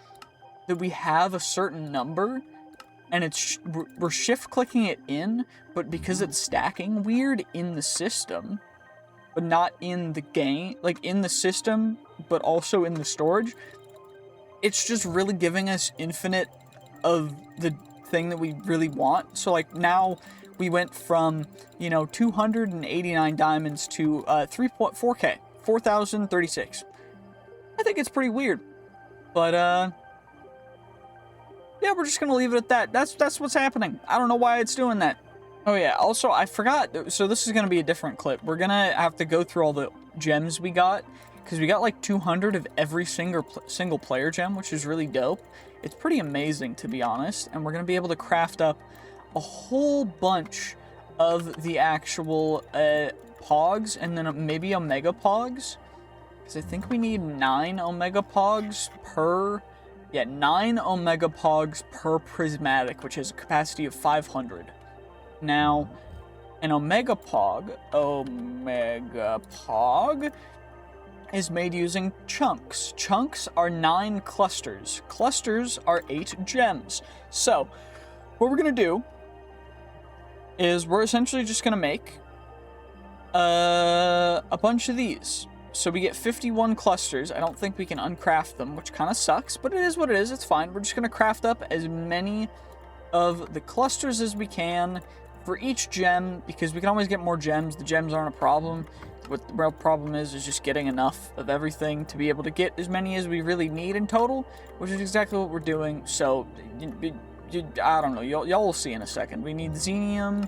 that we have a certain number, and we're shift clicking it in, but because it's stacking weird in the system, but not in the game, like in the system, but also in the storage, it's just really giving us infinite of the thing that we really want. So like now we went from, you know, 289 diamonds to 3.4k, 4,036. I think it's pretty weird, but yeah, we're just gonna leave it at that. That's what's happening. I don't know why it's doing that. Oh yeah, also I forgot, so this is gonna be a different clip. We're gonna have to go through all the gems we got, because we got like 200 of every single player gem, which is really dope. It's pretty amazing, to be honest, and we're gonna be able to craft up a whole bunch of the actual pogs, and then maybe omega pogs, because I think we need 9 omega pogs per, yeah, 9 omega pogs per prismatic, which has a capacity of 500. Now, an omega pog is made using chunks. Chunks are 9 clusters. Clusters are 8 gems. So, what we're gonna do is we're essentially just gonna make a bunch of these. So we get 51 clusters. I don't think we can uncraft them, which kind of sucks, but it is what it is. It's fine. We're just gonna craft up as many of the clusters as we can for each gem, because we can always get more gems. The gems aren't a problem. What the real problem is just getting enough of everything to be able to get as many as we really need in total, which is exactly what we're doing. So, I don't know, y'all will see in a second. We need xenium,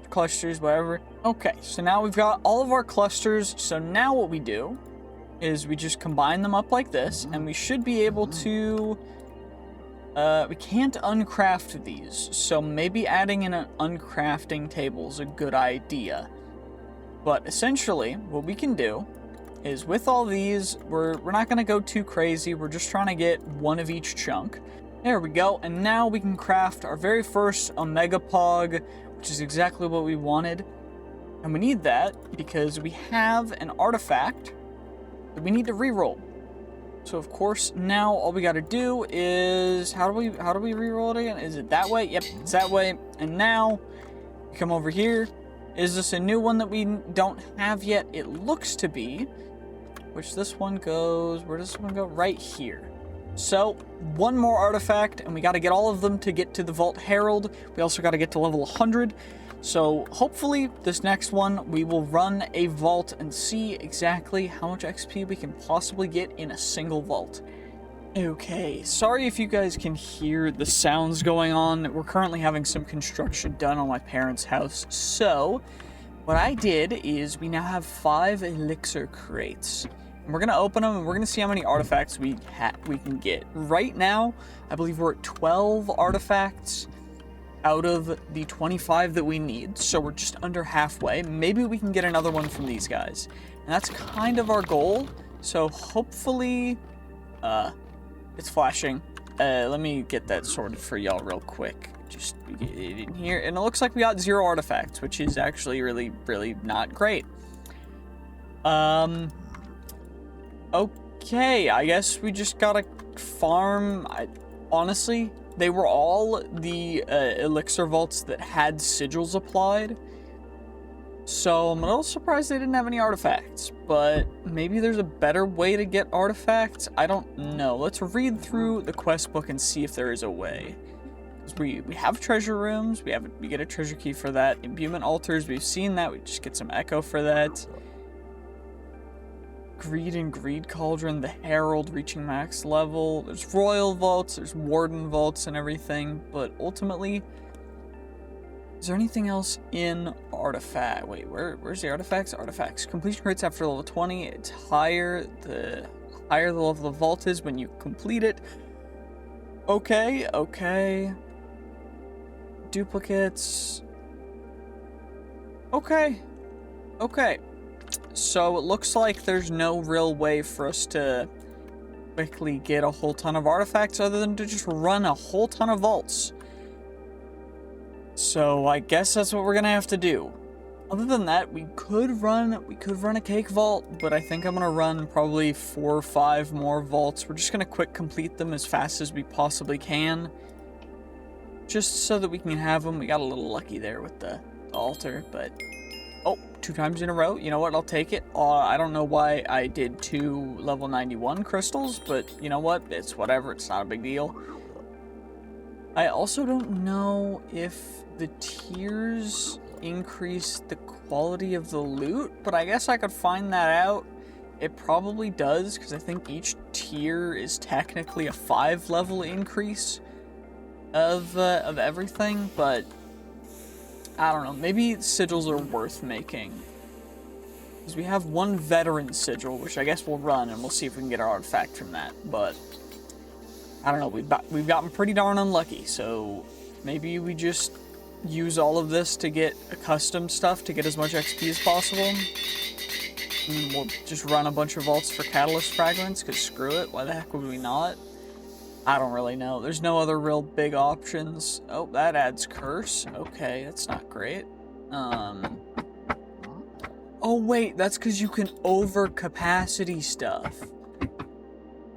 clusters, whatever. Okay, so now we've got all of our clusters. So now what we do is we just combine them up like this, and we should be able to We can't uncraft these, so maybe adding in an uncrafting table is a good idea. But essentially, what we can do is with all these, we're not going to go too crazy. We're just trying to get one of each chunk. There we go. And now we can craft our very first Omega Pog, which is exactly what we wanted. And we need that because we have an artifact that we need to reroll. So of course, now all we got to do is, how do we reroll it again? Is it that way? Yep, it's that way. And now we come over here. Is this a new one that we don't have yet? It looks to be. Which this one goes, where does this one go? Right here. So, one more artifact, and we got to get all of them to get to the Vault Herald. We also got to get to level 100. So, hopefully, this next one, we will run a vault and see exactly how much XP we can possibly get in a single vault. Okay, sorry if you guys can hear the sounds going on. We're currently having some construction done on my parents' house. So, what I did is we now have 5 elixir crates. And we're going to open them and we're going to see how many artifacts we can get. Right now, I believe we're at 12 artifacts out of the 25 that we need. So we're just under halfway. Maybe we can get another one from these guys. And that's kind of our goal. So hopefully, it's flashing. Let me get that sorted for y'all real quick. Just get it in here. And it looks like we got 0 artifacts, which is actually really, really not great. Okay, I guess we just gotta farm. Honestly, they were all the elixir vaults that had sigils applied. So I'm a little surprised they didn't have any artifacts, but maybe there's a better way to get artifacts. I don't know. Let's read through the quest book and see if there is a way. We have treasure rooms. We get a treasure key for that. Imbuement altars, we've seen that. We just get some echo for that. Greed and Greed Cauldron, the Herald reaching max level. There's Royal Vaults, there's Warden Vaults and everything, but ultimately, is there anything else in Artifact? Wait, where's the artifacts? Artifacts. Completion rates after level 20, it's higher. The higher the level of the vault is when you complete it. Okay. Duplicates. Okay. So it looks like there's no real way for us to quickly get a whole ton of artifacts other than to just run a whole ton of vaults. So I guess that's what we're gonna have to do. Other than that, we could run a cake vault, but I think I'm gonna run probably 4 or 5 more vaults. We're just gonna quick complete them as fast as we possibly can, just so that we can have them. We got a little lucky there with the altar, but oh, 2 times in a row. You know what? I'll take it. I don't know why I did 2 level 91 crystals, but you know what? It's whatever. It's not a big deal. I also don't know if the tiers increase the quality of the loot, but I guess I could find that out. It probably does, because I think each tier is technically a 5 level increase of everything, but I don't know, maybe sigils are worth making. Because we have 1 veteran sigil, which I guess we'll run, and we'll see if we can get our artifact from that. But I don't know, we've gotten pretty darn unlucky, so maybe we just use all of this to get custom stuff to get as much XP as possible. And then we'll just run a bunch of vaults for catalyst fragments, because screw it, why the heck would we not? I don't really know. There's no other real big options. Oh, that adds curse. Okay, that's not great. Oh wait, that's because you can overcapacity stuff.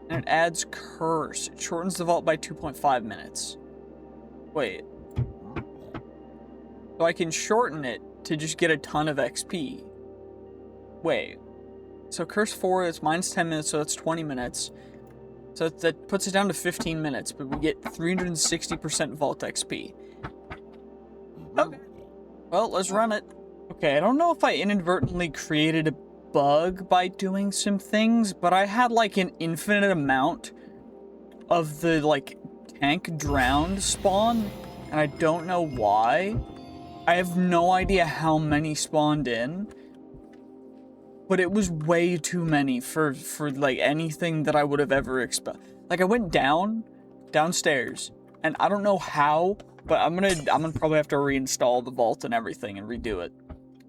And it adds curse. It shortens the vault by 2.5 minutes. Wait. So I can shorten it to just get a ton of XP. Wait. So curse 4, it's minus 10 minutes, so that's 20 minutes. So that puts it down to 15 minutes, but we get 360% vault XP. Okay. Well, let's run it. Okay, I don't know if I inadvertently created a bug by doing some things, but I had like an infinite amount of the like tank drowned spawn, and I don't know why. I have no idea how many spawned in, but it was way too many for like anything that I would have ever expected. Like I went down downstairs. And I don't know how, but I'm gonna probably have to reinstall the vault and everything and redo it.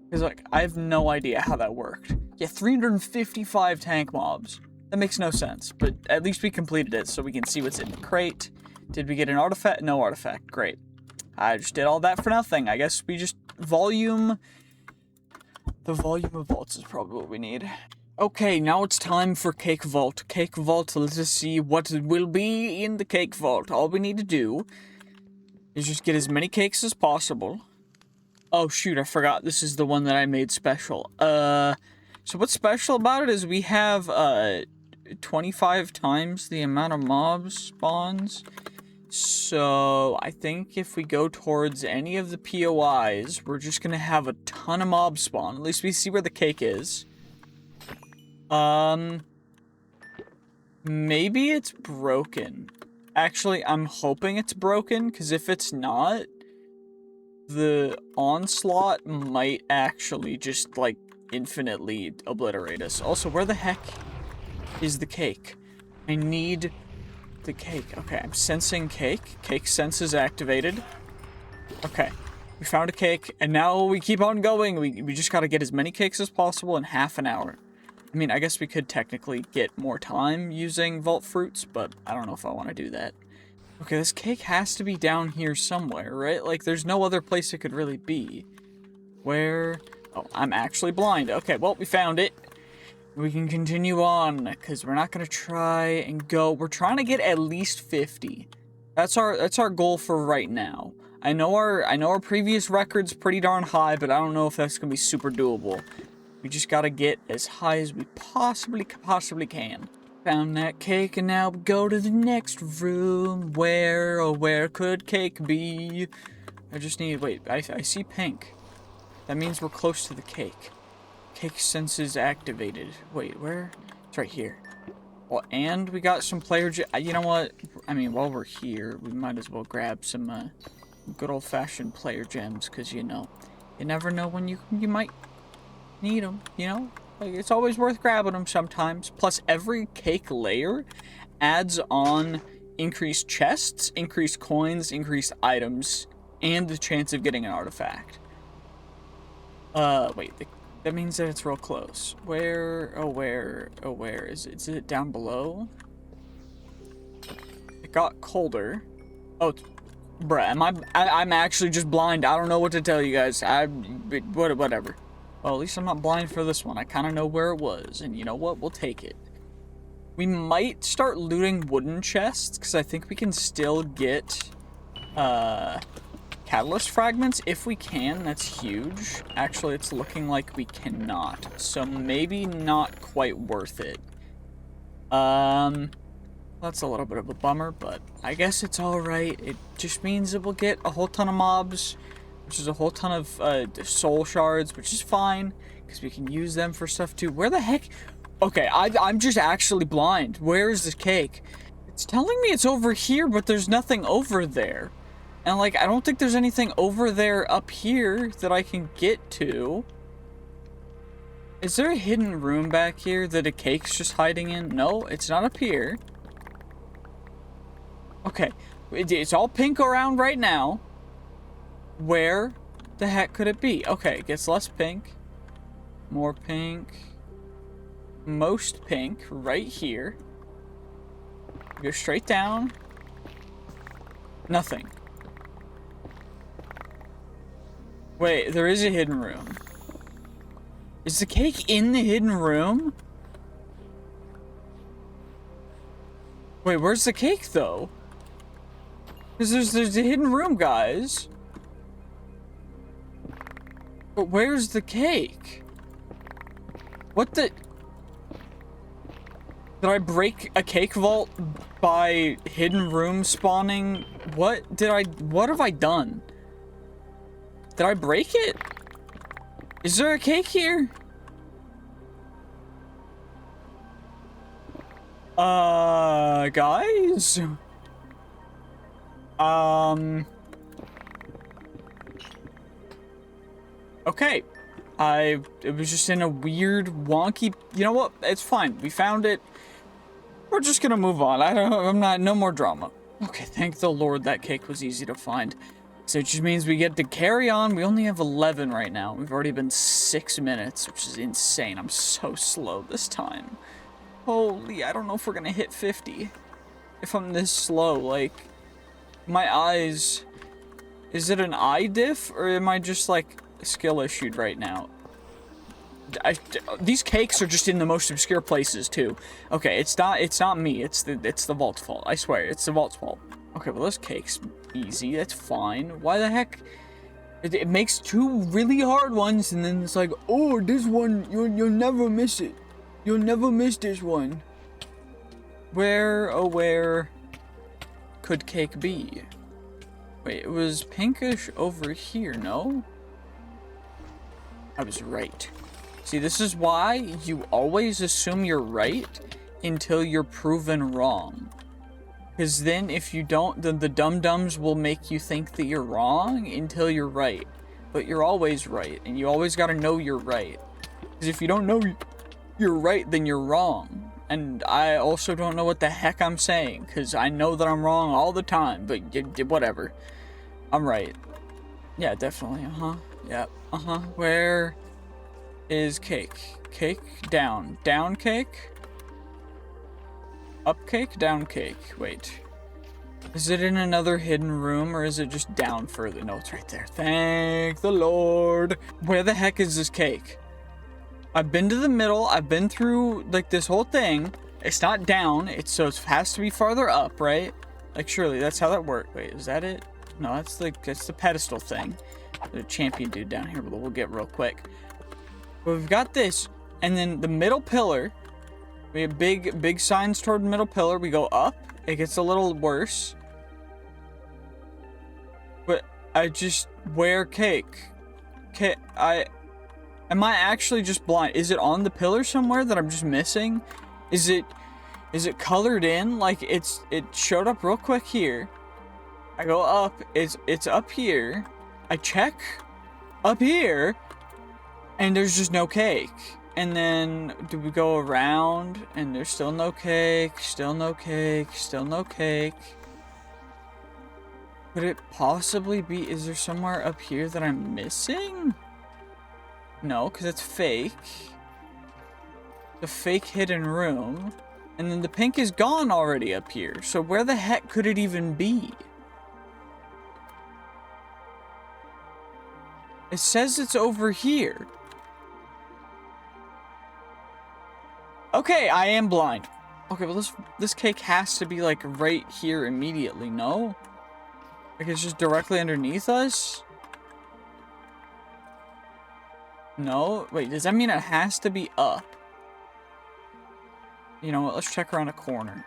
Because, like, I have no idea how that worked. Yeah, 355 tank mobs. That makes no sense, but at least we completed it so we can see what's in the crate. Did we get an artifact? No artifact. Great. I just did all that for nothing. I guess we just volume... The volume of vaults is probably what we need. Okay, now it's time for Cake Vault. Cake Vault, let's just see what will be in the Cake Vault. All we need to do is just get as many cakes as possible. Oh shoot, I forgot this is the one that I made special. So what's special about it is we have 25 times the amount of mobs spawns. So I think if we go towards any of the POIs, we're just gonna have a ton of mobs spawn. At least we see where the cake is. Maybe it's broken. Actually, I'm hoping it's broken, because if it's not, the onslaught might actually just, like, infinitely obliterate us. Also, where the heck is the cake? I need the cake. Okay, I'm sensing cake. Cake sense is activated. Okay, we found a cake, and now we keep on going. We just gotta get as many cakes as possible in half an hour. I mean, I guess we could technically get more time using vault fruits, but I don't know if I want to do that. Okay, this cake has to be down here somewhere, right? Like, there's no other place it could really be. Where? Oh, I'm actually blind. Okay, well, we found it. We can continue on, because we're not going to try and go. We're trying to get at least 50. That's our goal for right now. I know our previous record's pretty darn high, but I don't know if that's going to be super doable. We just got to get as high as we possibly can. Found that cake, and now we go to the next room. Where, oh, where could cake be? I just need, wait, I see pink. That means we're close to the cake. Cake senses activated. Wait, where? It's right here. Well, and we got some player you know what? I mean, while we're here, we might as well grab some good old-fashioned player gems, because, you know, you never know when you might need them, you know? Like, it's always worth grabbing them sometimes. Plus, every cake layer adds on increased chests, increased coins, increased items, and the chance of getting an artifact. Wait, that means that it's real close. Where? Oh, where? Oh, where is it? Is it down below? It got colder. Oh, bruh, I'm actually just blind. I don't know what to tell you guys. Whatever. Well, at least I'm not blind for this one. I kind of know where it was, and you know what? We'll take it. We might start looting wooden chests, because I think we can still get, catalyst fragments. If we can, that's huge. Actually, it's looking like we cannot, so maybe not quite worth it. That's a little bit of a bummer, but I guess it's alright. It just means that we'll get a whole ton of mobs, which is a whole ton of soul shards, which is fine, because we can use them for stuff too. Where the heck? Okay, I'm just actually blind. Where is this cake? It's telling me it's over here, but there's nothing over there. And, like, I don't think there's anything over there up here that I can get to. Is there a hidden room back here that a cake's just hiding in? No, it's not up here. Okay, it's all pink around right now. Where the heck could it be? Okay, it gets less pink. More pink. Most pink right here. Go straight down. Nothing. Wait, there is a hidden room. Is the cake in the hidden room? Wait, where's the cake though? Because there's a hidden room, guys. But where's the cake? What the... Did I break a cake vault by hidden room spawning? What have I done? Did I break it? Is there a cake here? Guys? Okay. It was just in a weird, wonky... You know what? It's fine. We found it. We're just gonna move on. No more drama. Okay, thank the Lord that cake was easy to find. So it just means we get to carry on. We only have 11 right now. We've already been 6 minutes, which is insane. I'm so slow this time. Holy, I don't know if we're gonna hit 50. If I'm this slow, like, my eyes... Is it an eye diff, or am I just, like, skill issued right now? These cakes are just in the most obscure places, too. Okay, it's not me. It's the vault's fault. I swear, it's the vault's fault. Okay, well, this cake's easy. That's fine. Why the heck? It makes 2 really hard ones, and then it's like, oh, this one, you'll never miss it. You'll never miss this one. Where, oh, where could cake be? Wait, it was pinkish over here, no? I was right. See, this is why you always assume you're right until you're proven wrong. Because then if you don't, then the dum-dums will make you think that you're wrong until you're right. But you're always right, and you always gotta know you're right. Because if you don't know you're right, then you're wrong. And I also don't know what the heck I'm saying, because I know that I'm wrong all the time, but whatever. I'm right. Yeah, definitely, yeah, Where is cake? Cake, down. Down cake? Up cake, down cake. Wait. Is it in another hidden room, or is it just down further? No, it's right there. Thank the Lord. Where the heck is this cake? I've been to the middle. I've been through, like, this whole thing. It's not down. So it has to be farther up, right? Like, surely that's how that works. Wait, is that it? No, that's the pedestal thing. The champion dude down here, but we'll get real quick. But we've got this, and then the middle pillar. We have big signs toward the middle pillar. We go up. It gets a little worse. But where cake? Am I actually just blind? Is it on the pillar somewhere that I'm just missing? Is it colored in? Like it showed up real quick here. I go up. It's up here. I check up here, and there's just no cake. And then do we go around, and there's still no cake, still no cake, still no cake. Could it possibly be, is there somewhere up here that I'm missing? No, because it's fake. The fake hidden room. And then the pink is gone already up here. So where the heck could it even be? It says it's over here. Okay, I am blind. Okay, well this cake has to be like right here immediately, no? Like it's just directly underneath us? No? Wait, does that mean it has to be up? You know what, let's check around a corner.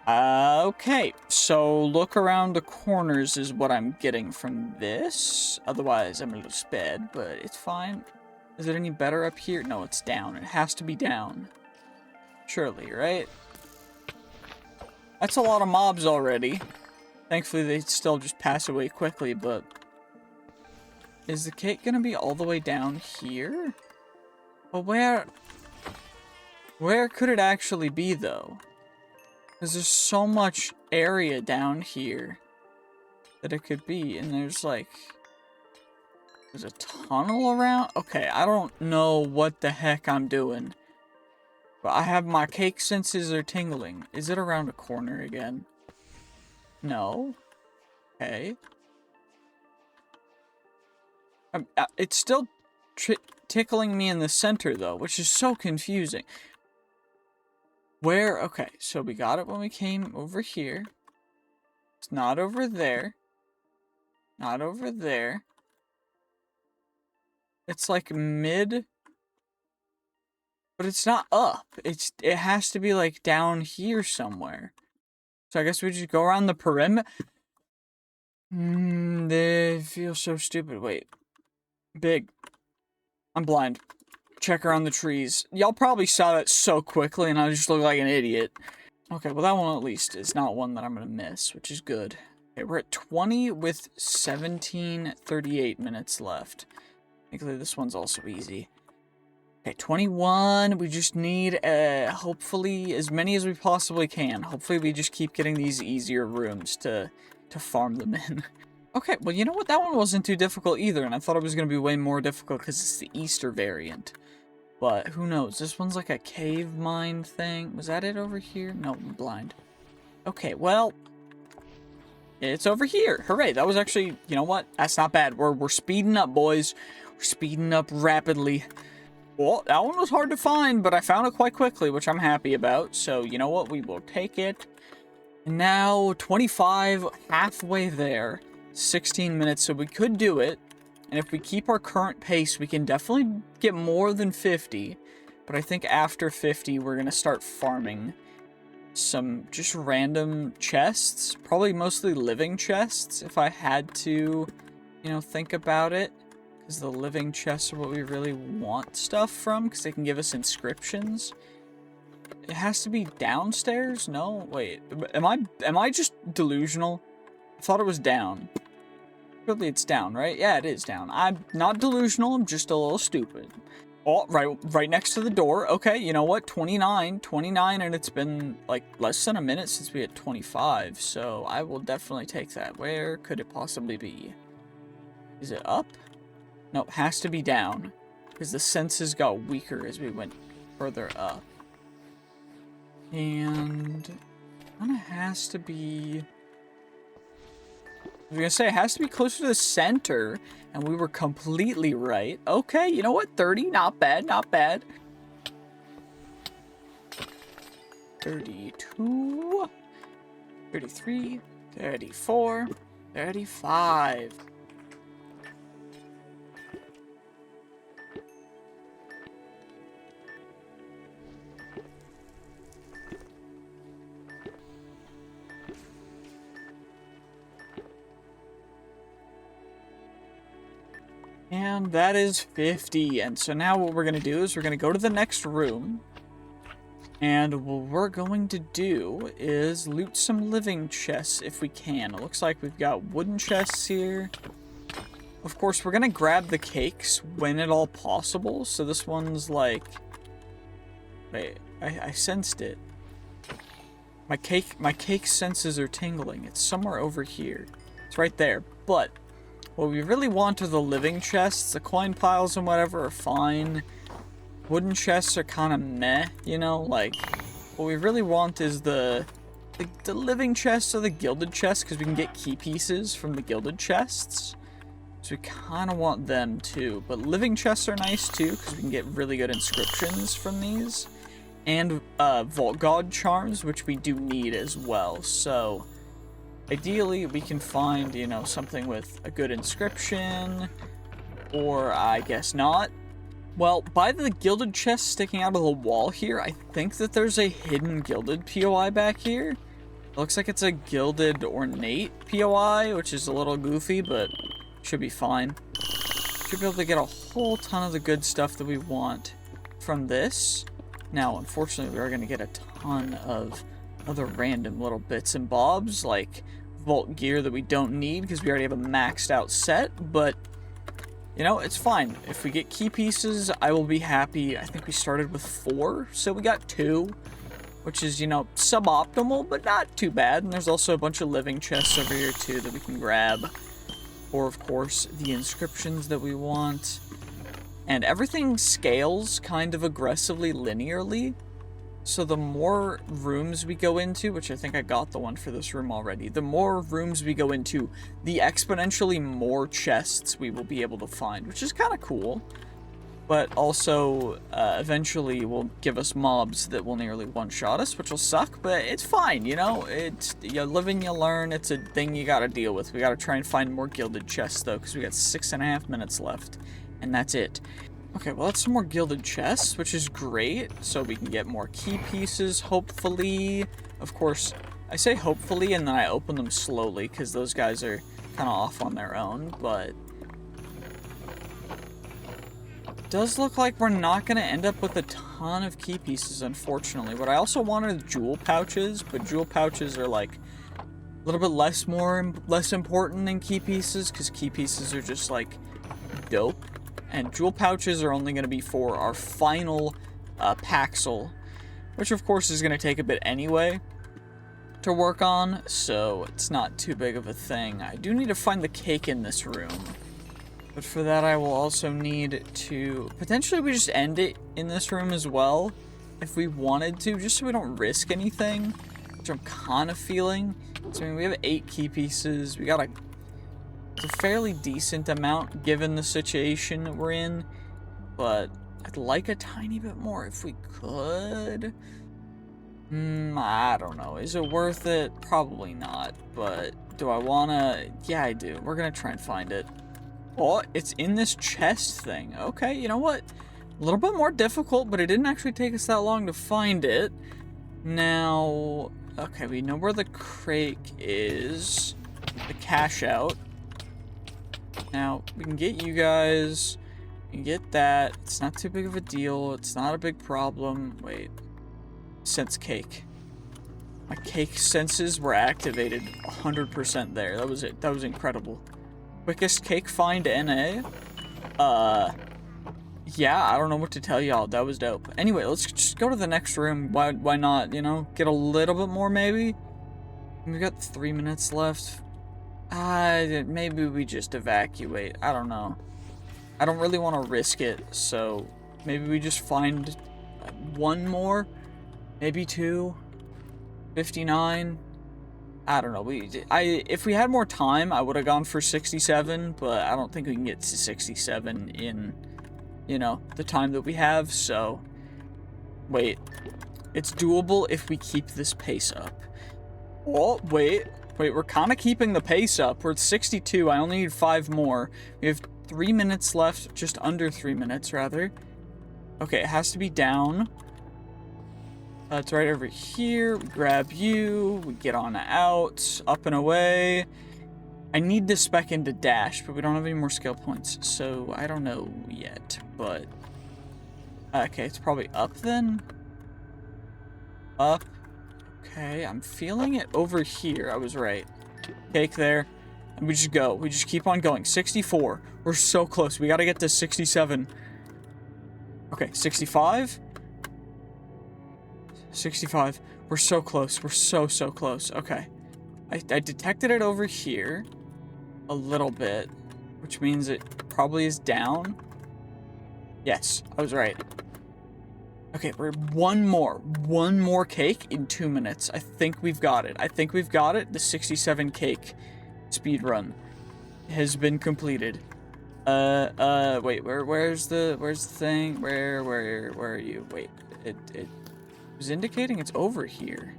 Okay, so look around the corners is what I'm getting from this. Otherwise, I'm a little sped, but it's fine. Is it any better up here? No, it's down. It has to be down. Surely, right? That's a lot of mobs already. Thankfully, they still just pass away quickly, but... Is the cake gonna be all the way down here? Well, where could it actually be, though? Because there's so much area down here that it could be, and there's like... There's a tunnel around? Okay, I don't know what the heck I'm doing. But I have my cake senses are tingling. Is it around a corner again? No. Okay. It's still tickling me in the center, though, which is so confusing. Where? Okay, so we got it when we came over here. It's not over there. Not over there. It's like mid, but it's not up. It has to be like down here somewhere. So I guess we just go around the perimeter. They feel so stupid. Wait. Big. I'm blind. Check around the trees. Y'all probably saw that so quickly and I just look like an idiot. Okay, well that one at least is not one that I'm gonna miss, which is good. Okay, we're at 20 with 17:38 minutes left. Thankfully, this one's also easy. Okay, 21. We just need, hopefully, as many as we possibly can. Hopefully, we just keep getting these easier rooms to farm them in. Okay, well, you know what? That one wasn't too difficult either, and I thought it was going to be way more difficult because it's the Easter variant. But who knows? This one's like a cave mine thing. Was that it over here? No, I'm blind. Okay, well, it's over here. Hooray, that was actually, you know what? That's not bad. We're speeding up, boys. We're speeding up rapidly. Well, that one was hard to find, but I found it quite quickly, which I'm happy about. So, you know what? We will take it. And now, 25, halfway there. 16 minutes, so we could do it. And if we keep our current pace, we can definitely get more than 50. But I think after 50, we're going to start farming some just random chests. Probably mostly living chests, if I had to, you know, think about it. Because the living chests are what we really want stuff from, because they can give us inscriptions. It has to be downstairs? No? Wait, am I just delusional? I thought it was down. Surely it's down, right? Yeah, it is down. I'm not delusional, I'm just a little stupid. Oh, right next to the door. Okay, you know what? 29, and it's been like less than a minute since we hit 25, so I will definitely take that. Where could it possibly be? Is it up? No, it has to be down, because the senses got weaker as we went further up. And it kind of has to be... I was gonna say, it has to be closer to the center, and we were completely right. Okay, you know what? 30, not bad, not bad. 32, 33, 34, 35. And that is 50. And so now what we're going to do is we're going to go to the next room. And what we're going to do is loot some living chests if we can. It looks like we've got wooden chests here. Of course, we're going to grab the cakes when at all possible. So this one's like... Wait, I sensed it. My cake senses are tingling. It's somewhere over here. It's right there. But... what we really want are the living chests. The coin piles and whatever are fine. Wooden chests are kind of meh, you know? Like, what we really want is the living chests or the gilded chests, because we can get key pieces from the gilded chests. So we kind of want them too. But living chests are nice too, because we can get really good inscriptions from these. And Vault God charms, which we do need as well. So... ideally, we can find, you know, something with a good inscription, or I guess not. Well, by the gilded chest sticking out of the wall here, I think that there's a hidden gilded POI back here. It looks like it's a gilded ornate POI, which is a little goofy, but should be fine. Should be able to get a whole ton of the good stuff that we want from this. Now, unfortunately, we are going to get a ton of other random little bits and bobs, like vault gear that we don't need because we already have a maxed out set, but you know, it's fine. If we get key pieces, I will be happy. I think we started with 4, so we got 2, which is, you know, suboptimal, but not too bad. And there's also a bunch of living chests over here too that we can grab, or of course the inscriptions that we want. And everything scales kind of aggressively linearly. So the more rooms we go into, which I think I got the one for this room already, the more rooms we go into, the exponentially more chests we will be able to find, which is kind of cool. But also, eventually will give us mobs that will nearly one-shot us, which will suck, but it's fine, you know? It's, you live and you learn, it's a thing you gotta deal with. We gotta try and find more gilded chests, though, because we got 6.5 minutes left, and that's it. Okay, well, that's some more gilded chests, which is great, so we can get more key pieces, hopefully. Of course, I say hopefully, and then I open them slowly, because those guys are kind of off on their own, but... it does look like we're not going to end up with a ton of key pieces, unfortunately. What I also wanted jewel pouches, but jewel pouches are, like, a little bit less important than key pieces, because key pieces are just, like, dope. And jewel pouches are only going to be for our final Paxel, which of course is going to take a bit anyway to work on, so it's not too big of a thing. I do need to find the cake in this room, but for that I will also need to... Potentially we just end it in this room as well, if we wanted to, just so we don't risk anything, which I'm kind of feeling. So I mean, we have 8 key pieces, we got it's a fairly decent amount given the situation we're in, but I'd like a tiny bit more if we could. I don't know. Is it worth it? Probably not, but do I wanna? Yeah, I do. We're gonna try and find it. Oh, it's in this chest thing. Okay, you know what? A little bit more difficult, but it didn't actually take us that long to find it. Now, okay, we know where the crate is. The cash out. Now, we can get you guys. We can get that. It's not too big of a deal. It's not a big problem. Wait. Sense cake. My cake senses were activated 100% there. That was it. That was incredible. Quickest cake find NA. Yeah, I don't know what to tell y'all. That was dope. Anyway, let's just go to the next room. Why not, you know? Get a little bit more, maybe? We've got 3 minutes left. Maybe we just evacuate. I don't know. I don't really want to risk it, so maybe we just find one more. Maybe 2. 59. I don't know. If we had more time, I would have gone for 67, but I don't think we can get to 67 in, you know, the time that we have. So, wait. It's doable if we keep this pace up. Oh, wait. We're kind of keeping the pace up. We're at 62. I only need 5 more. We have 3 minutes left. Just under 3 minutes, rather. Okay, it has to be down. It's right over here. We grab you. We get on out. Up and away. I need this spec into dash, but we don't have any more skill points. So, I don't know yet. But, okay, it's probably up then. Up. Okay, I'm feeling it over here. I was right. Cake there. And we just go. We just keep on going. 64. We're so close. We gotta get to 67. Okay, 65. 65. We're so close. We're so close. Okay. I detected it over here a little bit, which means it probably is down. Yes, I was right. Okay, we're one more cake in 2 minutes. I think we've got it. The 67 cake speed run has been completed. Wait, where's the thing? Where are you? Wait, it was indicating it's over here.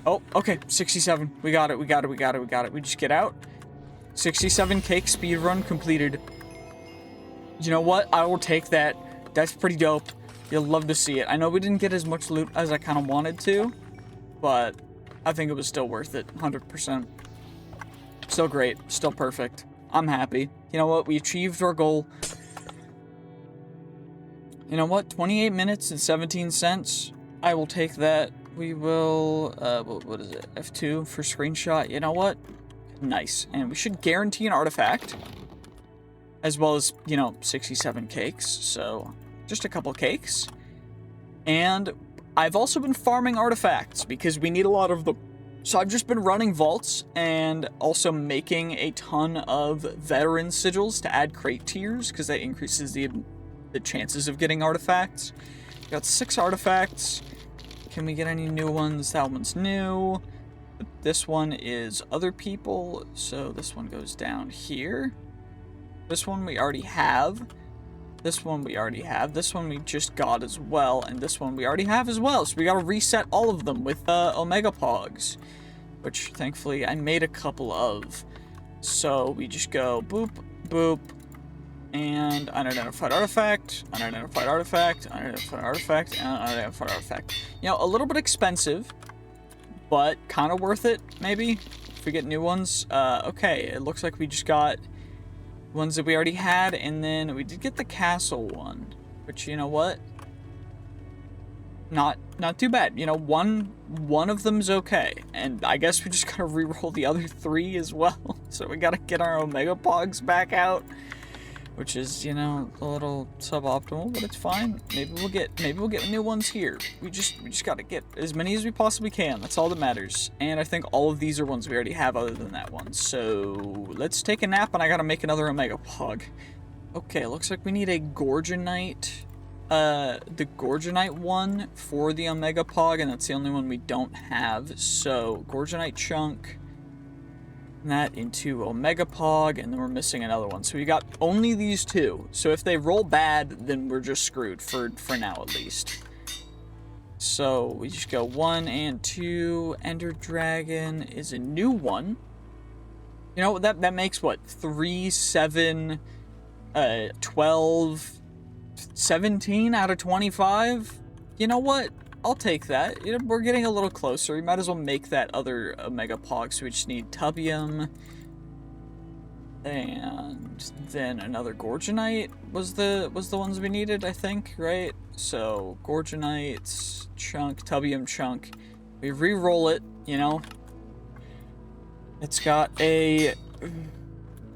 Oh, okay, 67. We got it. We just get out. 67 cake speed run completed. You know what? I will take that. That's pretty dope. You'll love to see it. I know we didn't get as much loot as I kind of wanted to, but I think it was still worth it. 100%. Still great. Still perfect. I'm happy. You know what? We achieved our goal. You know what? 28 minutes and 17 cents. I will take that. We will, what is it? F2 for screenshot. You know what? Nice. And we should guarantee an artifact. As well as, you know, 67 cakes. So, just a couple cakes. And I've also been farming artifacts because we need a lot of them. So I've just been running vaults and also making a ton of veteran sigils to add crate tiers because that increases the chances of getting artifacts. Got 6 artifacts. Can we get any new ones? That one's new. This one is other people. So this one goes down here. This one we already have. This one we already have. This one we just got as well. And this one we already have as well. So we gotta reset all of them with Omega Pogs. Which, thankfully, I made a couple of. So we just go boop, boop. And unidentified artifact. Unidentified artifact. Unidentified artifact. And unidentified artifact. You know, a little bit expensive. But kind of worth it, maybe. If we get new ones. Okay, it looks like we just got ones that we already had, and then we did get the castle one, which, you know what? not too bad. You know, one of them's okay, and I guess we just gotta reroll the other 3 as well. So we gotta get our Omega Pogs back out, which is, you know, a little suboptimal, but it's fine. Maybe we'll get new ones here. We just gotta get as many as we possibly can. That's all that matters. And I think all of these are ones we already have other than that one. So let's take a nap, and I gotta make another Omega Pog. Okay, looks like we need a Gorgonite. The Gorgonite one for the Omega Pog, and that's the only one we don't have. So Gorgonite chunk. That into Omega Pog, and then we're missing another one. So we got only these 2. So if they roll bad, then we're just screwed for now at least. So we just go 1 and 2. Ender Dragon is a new one. You know, that makes what? 3, 7, 12, 17 out of 25? You know what? I'll take that. You know, we're getting a little closer. We might as well make that other Omega Pog, so we just need Tubium. And then another Gorgonite was the ones we needed, I think, right? So Gorgonite, chunk, Tubium chunk. We re-roll it, you know. It's got a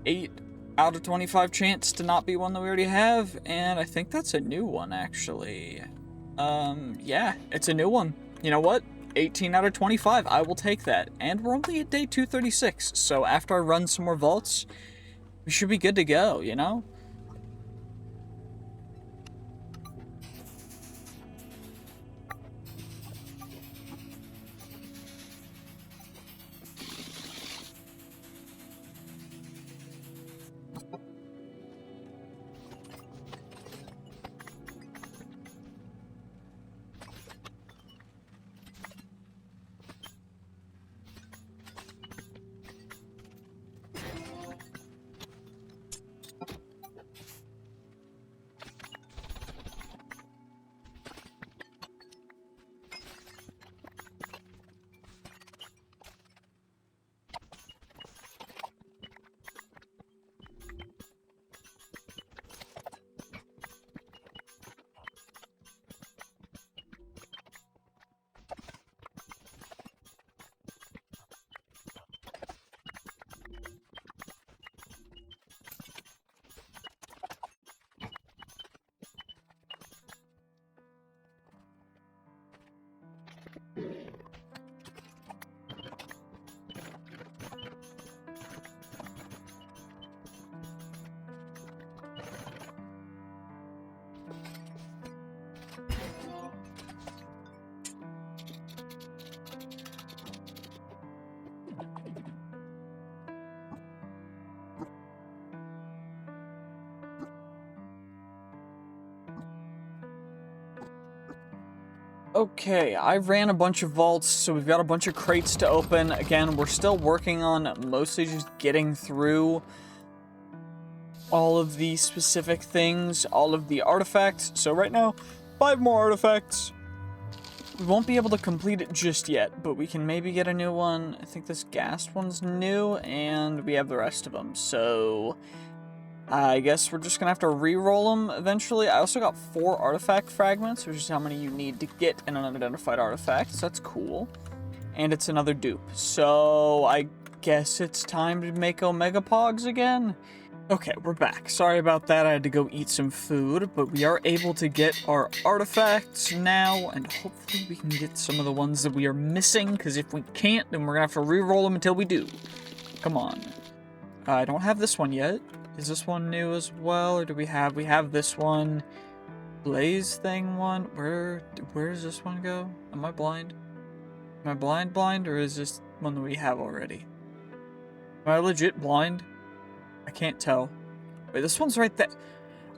8 out of 25 chance to not be one that we already have, and I think that's a new one, actually. Yeah, it's a new one. You know what? 18 out of 25. I will take that. And we're only at day 236, so after I run some more vaults, we should be good to go, you know? Okay, I ran a bunch of vaults, so we've got a bunch of crates to open. Again, we're still working on mostly just getting through all of the specific things, all of the artifacts. So right now, 5 more artifacts. We won't be able to complete it just yet, but we can maybe get a new one. I think this gas one's new, and we have the rest of them. So I guess we're just gonna have to re-roll them eventually. I also got 4 artifact fragments, which is how many you need to get an unidentified artifact, so that's cool. And it's another dupe. So I guess it's time to make Omega Pogs again? Okay, we're back. Sorry about that, I had to go eat some food, but we are able to get our artifacts now, and hopefully we can get some of the ones that we are missing, because if we can't, then we're gonna have to re-roll them until we do. Come on. I don't have this one yet. Is this one new as well, or do we have this one? Blaze thing one? Where does this one go? Am I blind? Am I blind, or is this one that we have already? Am I legit blind? I can't tell. Wait, this one's right there.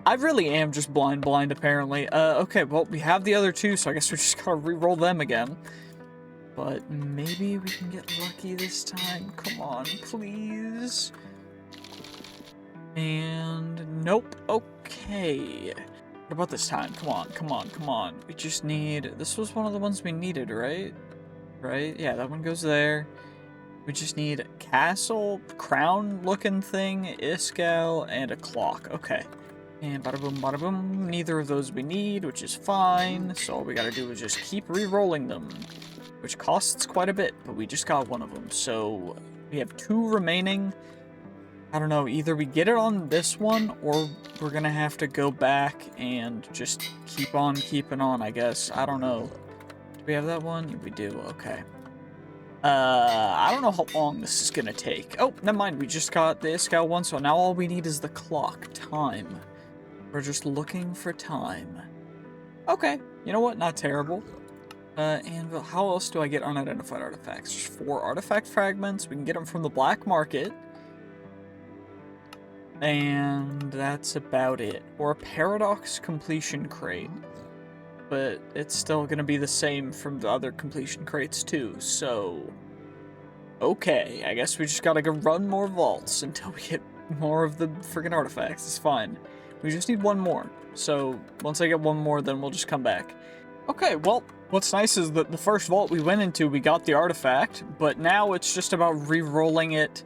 I really am just blind apparently. Okay, well, we have the other 2, so I guess we're just gonna re-roll them again. But maybe we can get lucky this time. Come on, please. And nope. Okay. What about this time? Come on. We just need... This was one of the ones we needed, right? Right? Yeah, that one goes there. We just need castle, crown-looking thing, Iskal, and a clock. Okay. And bada boom, neither of those we need, which is fine. So all we gotta do is just keep re-rolling them, which costs quite a bit, but we just got one of them. So we have 2 remaining. I don't know, either we get it on this one, or we're gonna have to go back and just keep on keeping on, I guess. I don't know. Do we have that one? We do, okay. I don't know how long this is gonna take. Oh, never mind, we just got the Scout one, so now all we need is the clock. Time. We're just looking for time. Okay, you know what? Not terrible. And how else do I get unidentified artifacts? Just 4 artifact fragments. We can get them from the black market. And that's about it. Or a paradox completion crate. But it's still going to be the same from the other completion crates too, so... Okay, I guess we just gotta go run more vaults until we get more of the friggin' artifacts. It's fine. We just need 1 more. So, once I get 1 more, then we'll just come back. Okay, well, what's nice is that the first vault we went into, we got the artifact, but now it's just about re-rolling it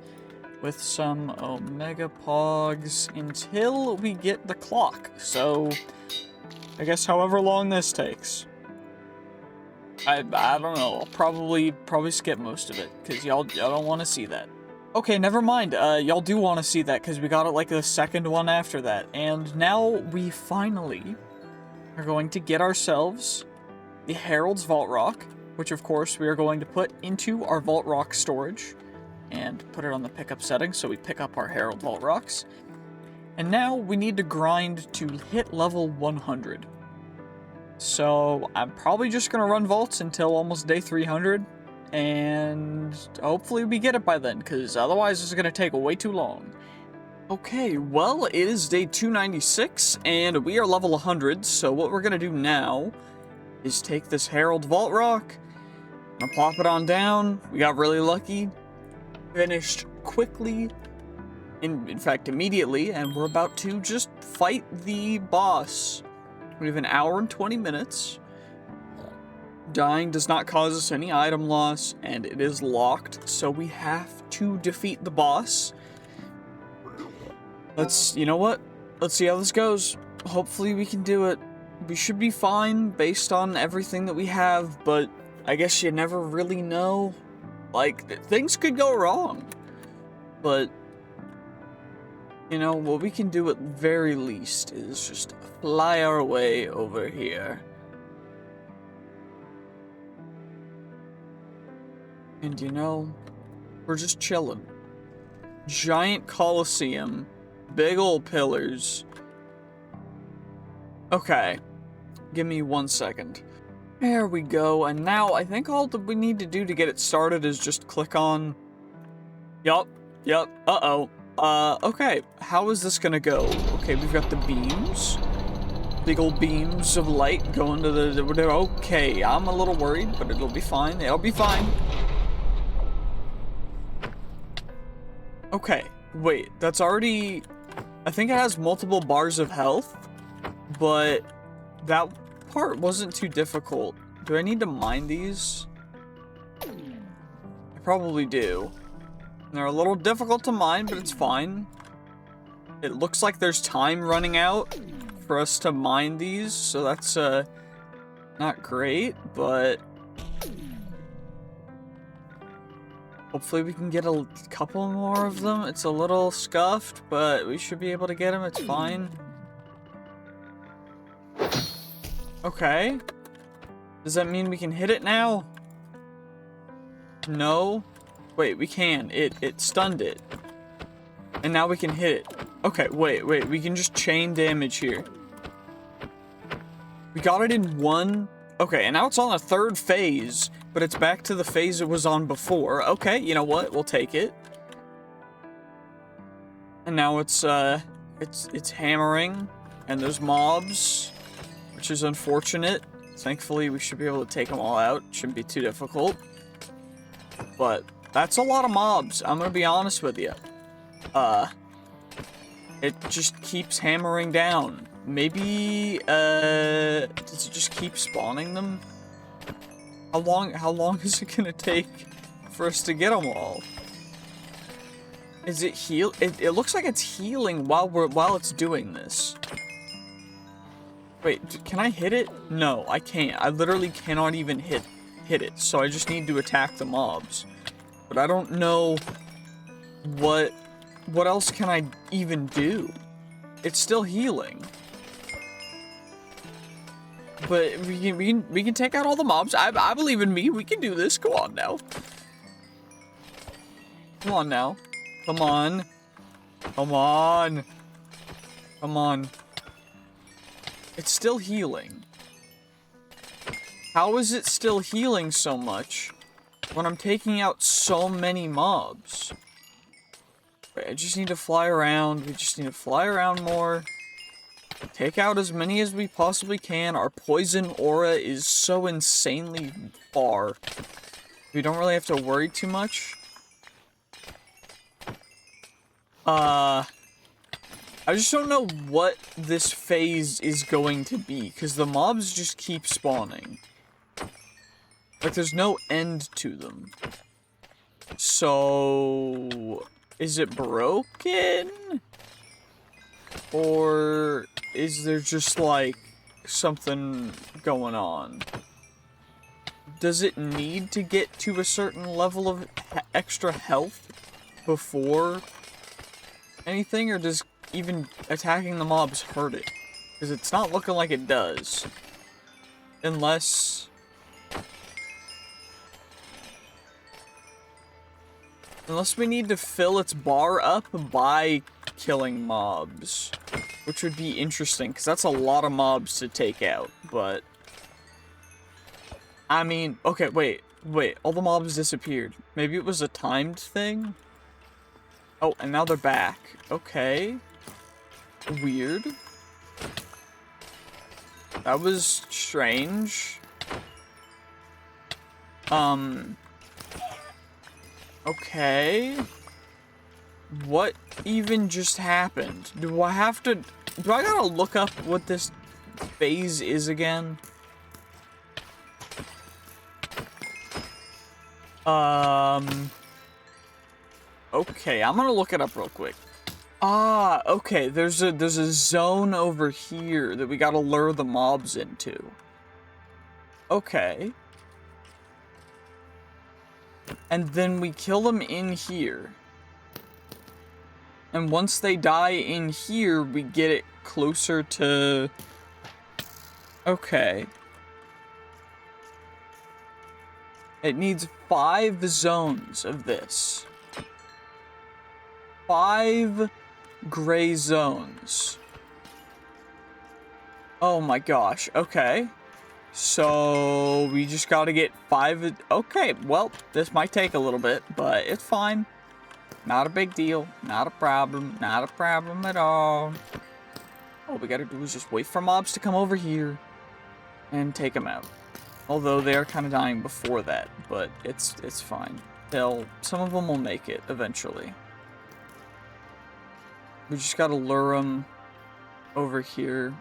with some Omega Pogs until we get the clock. So, I guess however long this takes. I don't know. I'll probably skip most of it, because y'all don't want to see that. Okay, never mind. Y'all do want to see that, because we got it like the second one after that. And now we finally are going to get ourselves the Herald's Vault Rock, which of course we are going to put into our Vault Rock storage and put it on the pickup setting so we pick up our Herald Vault Rocks. And now we need to grind to hit level 100. So I'm probably just going to run vaults until almost day 300. And hopefully we get it by then, because otherwise it's going to take way too long. Okay, well, it is day 296, and we are level 100, so what we're going to do now is take this Herald Vault Rock, and plop it on down. We got really lucky, finished quickly, in fact immediately, and we're about to just fight the boss. We have 1 hour and 20 minutes. Dying does not cause us any item loss, and it is locked, so we have to defeat the boss. You know what? Let's see how this goes. Hopefully we can do it. We should be fine based on everything that we have, but I guess you never really know. Like, things could go wrong. But, you know, what we can do at very least is just fly our way over here. And you know, we're just chilling. Giant Colosseum. Big old pillars. Okay. Give me 1 second. There we go. And now I think all that we need to do to get it started is just click on... Yup. Uh-oh. Okay. How is this gonna go? Okay, we've got the beams. Big old beams of light going to the... Okay, I'm a little worried, but it'll be fine. It'll be fine. Okay, wait, that's already... I think it has multiple bars of health, but that part wasn't too difficult. Do I need to mine these? I probably do. They're a little difficult to mine, but it's fine. It looks like there's time running out for us to mine these, so that's not great, but... Hopefully we can get a couple more of them. It's a little scuffed, but we should be able to get them. It's fine. Okay. Does that mean we can hit it now? No. Wait, we can. It stunned it. And now we can hit it. Okay, wait. We can just chain damage here. We got it in 1. Okay, and now it's on a 3rd phase, but it's back to the phase it was on before. Okay, you know what? We'll take it. And now it's hammering, and there's mobs, which is unfortunate. Thankfully, we should be able to take them all out. Shouldn't be too difficult. But that's a lot of mobs, I'm gonna be honest with you. It just keeps hammering down. Maybe, does it just keep spawning them? How long is it gonna take for us to get them all? Is it heal? It looks like it's healing while it's doing this. Wait, can I hit it? No, I can't. I literally cannot even hit it. So I just need to attack the mobs. But I don't know what else can I even do? It's still healing. But we can take out all the mobs. I believe in me. We can do this. Come on now. Come on now. Come on. Come on. Come on. It's still healing. How is it still healing so much when I'm taking out so many mobs? Wait, I just need to fly around. We just need to fly around more. Take out as many as we possibly can. Our poison aura is so insanely far. We don't really have to worry too much. I just don't know what this phase is going to be, because the mobs just keep spawning. Like, there's no end to them. So, is it broken? Or is there just, like, something going on? Does it need to get to a certain level of extra health before anything, or does even attacking the mobs hurt it? Because it's not looking like it does. Unless we need to fill its bar up by killing mobs. Which would be interesting, because that's a lot of mobs to take out, but I mean, okay, wait, all the mobs disappeared. Maybe it was a timed thing? Oh, and now they're back. Okay. Weird. That was strange. Okay. What even just happened? Do I gotta look up what this phase is again? Okay, I'm gonna look it up real quick. Ah, okay, there's a zone over here that we gotta lure the mobs into. Okay. And then we kill them in here. And once they die in here, we get it closer to... Okay. It needs 5 zones of this. 5 gray zones. Oh my gosh, okay. So, we just gotta get 5... Okay, well, this might take a little bit, but it's fine. Not a big deal. Not a problem. Not a problem at all. All we gotta do is just wait for mobs to come over here and take them out. Although they are kind of dying before that, but it's fine. Some of them will make it eventually. We just gotta lure them over here.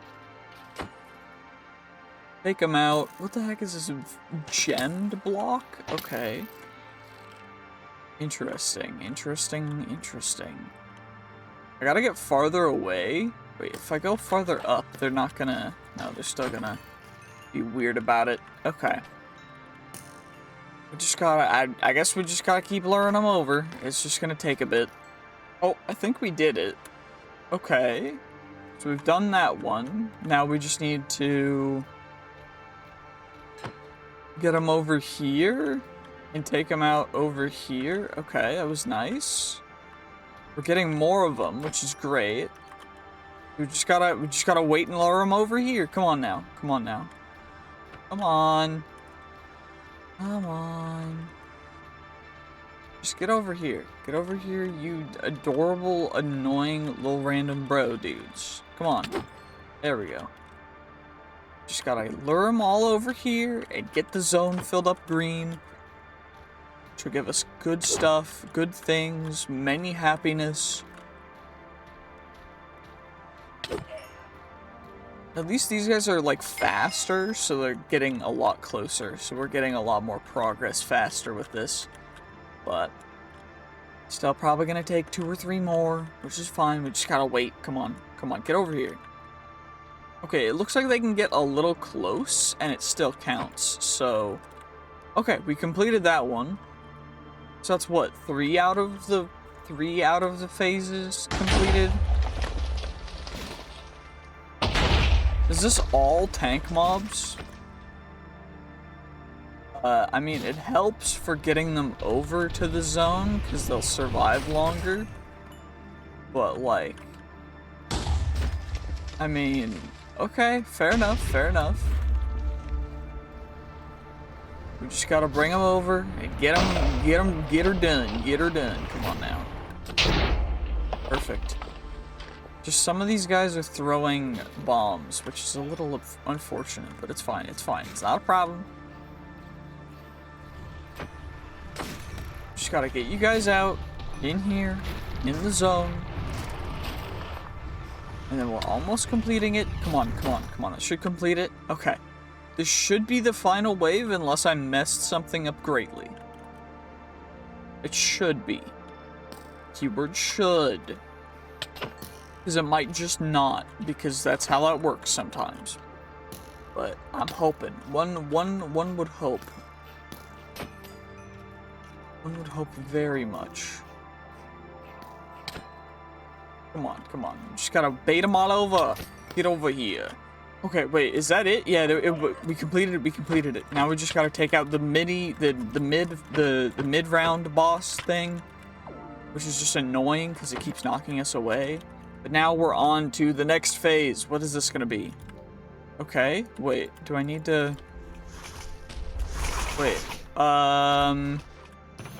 Take them out. What the heck is this? Gemmed block? Okay. Interesting. I gotta get farther away. Wait, if I go farther up, they're not gonna... No, they're still gonna be weird about it. Okay. We just gotta... I guess we just gotta keep luring them over. It's just gonna take a bit. Oh, I think we did it. Okay. So we've done that one. Now we just need to... get them over here and take them out over here. Okay, that was nice. We're getting more of them, which is great. We just gotta wait and lure them over here. Come on now. Come on now. Come on. Come on. Just get over here. Get over here, you adorable, annoying little random bro dudes. Come on. There we go. Just gotta lure them all over here and get the zone filled up green. Which will give us good stuff, good things, many happiness. At least these guys are like faster, so they're getting a lot closer. So we're getting a lot more progress faster with this. But Still probably gonna take 2 or 3 more, which is fine. We just gotta wait. Come on. Come on, get over here. Okay, it looks like they can get a little close, and it still counts. So, okay, we completed that one. So that's what, 3 out of the phases completed? Is this all tank mobs? I mean, it helps for getting them over to the zone, because they'll survive longer. But, like... I mean... Okay, fair enough, fair enough. We just gotta bring them over and get her done. Come on now. Perfect. Just some of these guys are throwing bombs, which is a little unfortunate, but it's fine, it's fine. It's not a problem. Just gotta get you guys out, in here, in the zone. And then we're almost completing it. Come on, come on, come on. I should complete it. Okay. This should be the final wave unless I messed something up greatly. It should be. Keyword should. Because it might just not, because that's how that works sometimes. But I'm hoping. One would hope. One would hope very much. Come on, come on. Just gotta bait them all over. Get over here. Okay, wait, is that it? Yeah, we completed it. We completed it. Now we just gotta take out the mid-round boss thing, which is just annoying because it keeps knocking us away. But now we're on to the next phase. What is this gonna be? Okay, wait. Do I need to? Wait.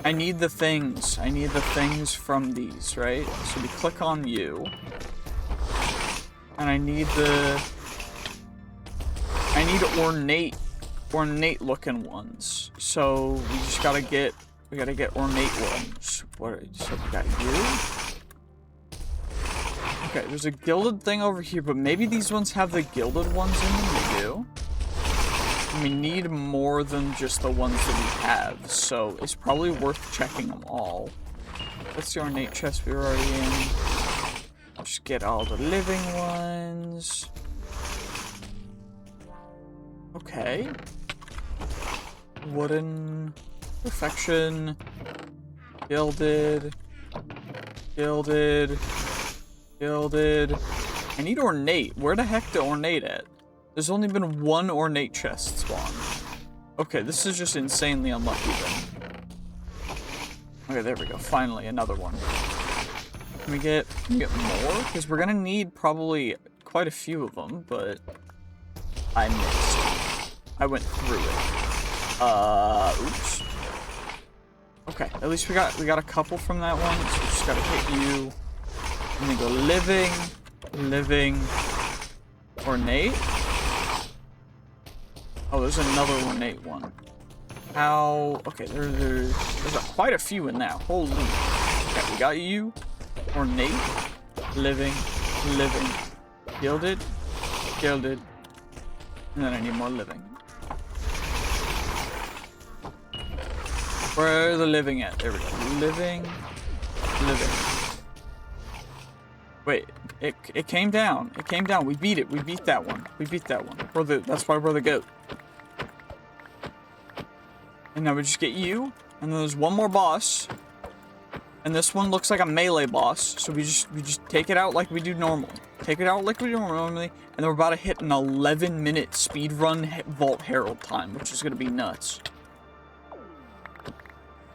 I need the things. I need the things from these, right? So we click on you. And I need ornate looking ones. So we just gotta get, ornate ones. So we got you. Okay, there's a gilded thing over here, but maybe these ones have the gilded ones in them. They do. We need more than just the ones that we have, so it's probably worth checking them all. That's the ornate chest we were already in. Just get all the living ones. Okay. Wooden. Perfection. Gilded. Gilded. Gilded. I need ornate. Where the heck did ornate at? There's only been 1 ornate chest spawn. Okay, this is just insanely unlucky then. Okay, there we go. Finally, another one. Can we get more? Because we're gonna need probably quite a few of them, but I missed. I went through it. Oops. Okay, at least we got a couple from that one. So we just gotta hit you. And then go living, ornate. Oh, there's another ornate one. How? Okay, there's quite a few in that. Holy. Okay, we got you. Ornate. Living. Gilded. And then I need more living. Where are the living at? There we go. Living. Wait, it came down. It came down. We beat it. We beat that one. That's why we're the GOAT. And now we just get you. And then there's one more boss. And this one looks like a melee boss. So we just take it out like we do normally. And then we're about to hit an 11-minute speedrun Vault Herald time, which is going to be nuts.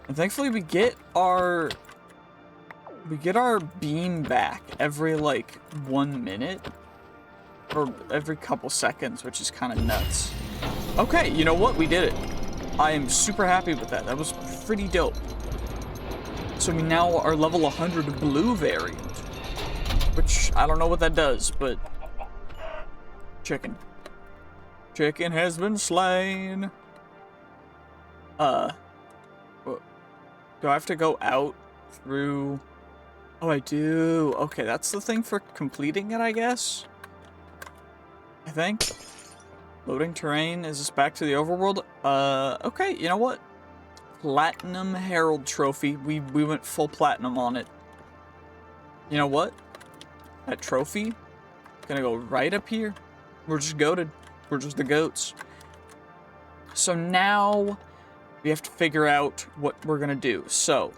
And thankfully we get our beam back every, like, 1 minute. Or every couple seconds, which is kind of nuts. Okay, you know what? We did it. I am super happy with that. That was pretty dope. So we now are level 100 blue variant. Which, I don't know what that does, but... Chicken. Chicken has been slain. Do I have to go out through... Oh, I do. Okay, that's the thing for completing it, I guess. I think. Loading terrain. Is this back to the overworld? Okay, you know what? Platinum Herald Trophy. We went full platinum on it. You know what? That trophy, gonna go right up here. We're just goated. We're just the goats. So now we have to figure out what we're gonna do. So,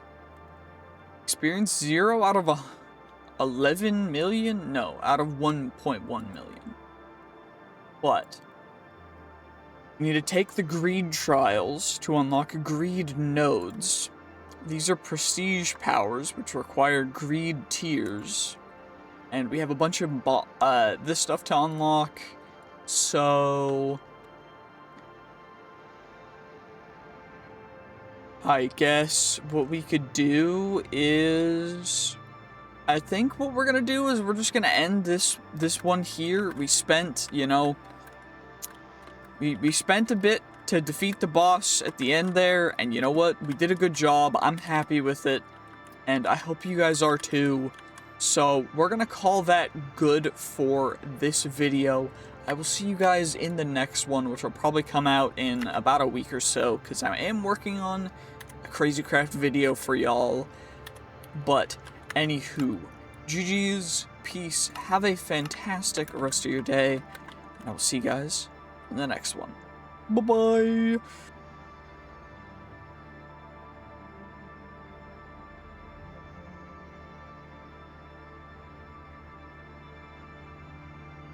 experience 0 out of 11 million? No, out of 1.1 million. But we need to take the greed trials to unlock greed nodes. These are prestige powers, which require greed tiers. And we have a bunch of this stuff to unlock. So I guess what we could do is, I think what we're gonna do is we're just gonna end this one here. We spent, you know, we spent a bit to defeat the boss at the end there, and you know what? We did a good job. I'm happy with it, and I hope you guys are too. So we're gonna call that good for this video. I will see you guys in the next one, which will probably come out in about a week or so, because I am working on a Crazy Craft video for y'all. But anywho, GG's, peace, have a fantastic rest of your day, and I will see you guys in the next one. Bye-bye!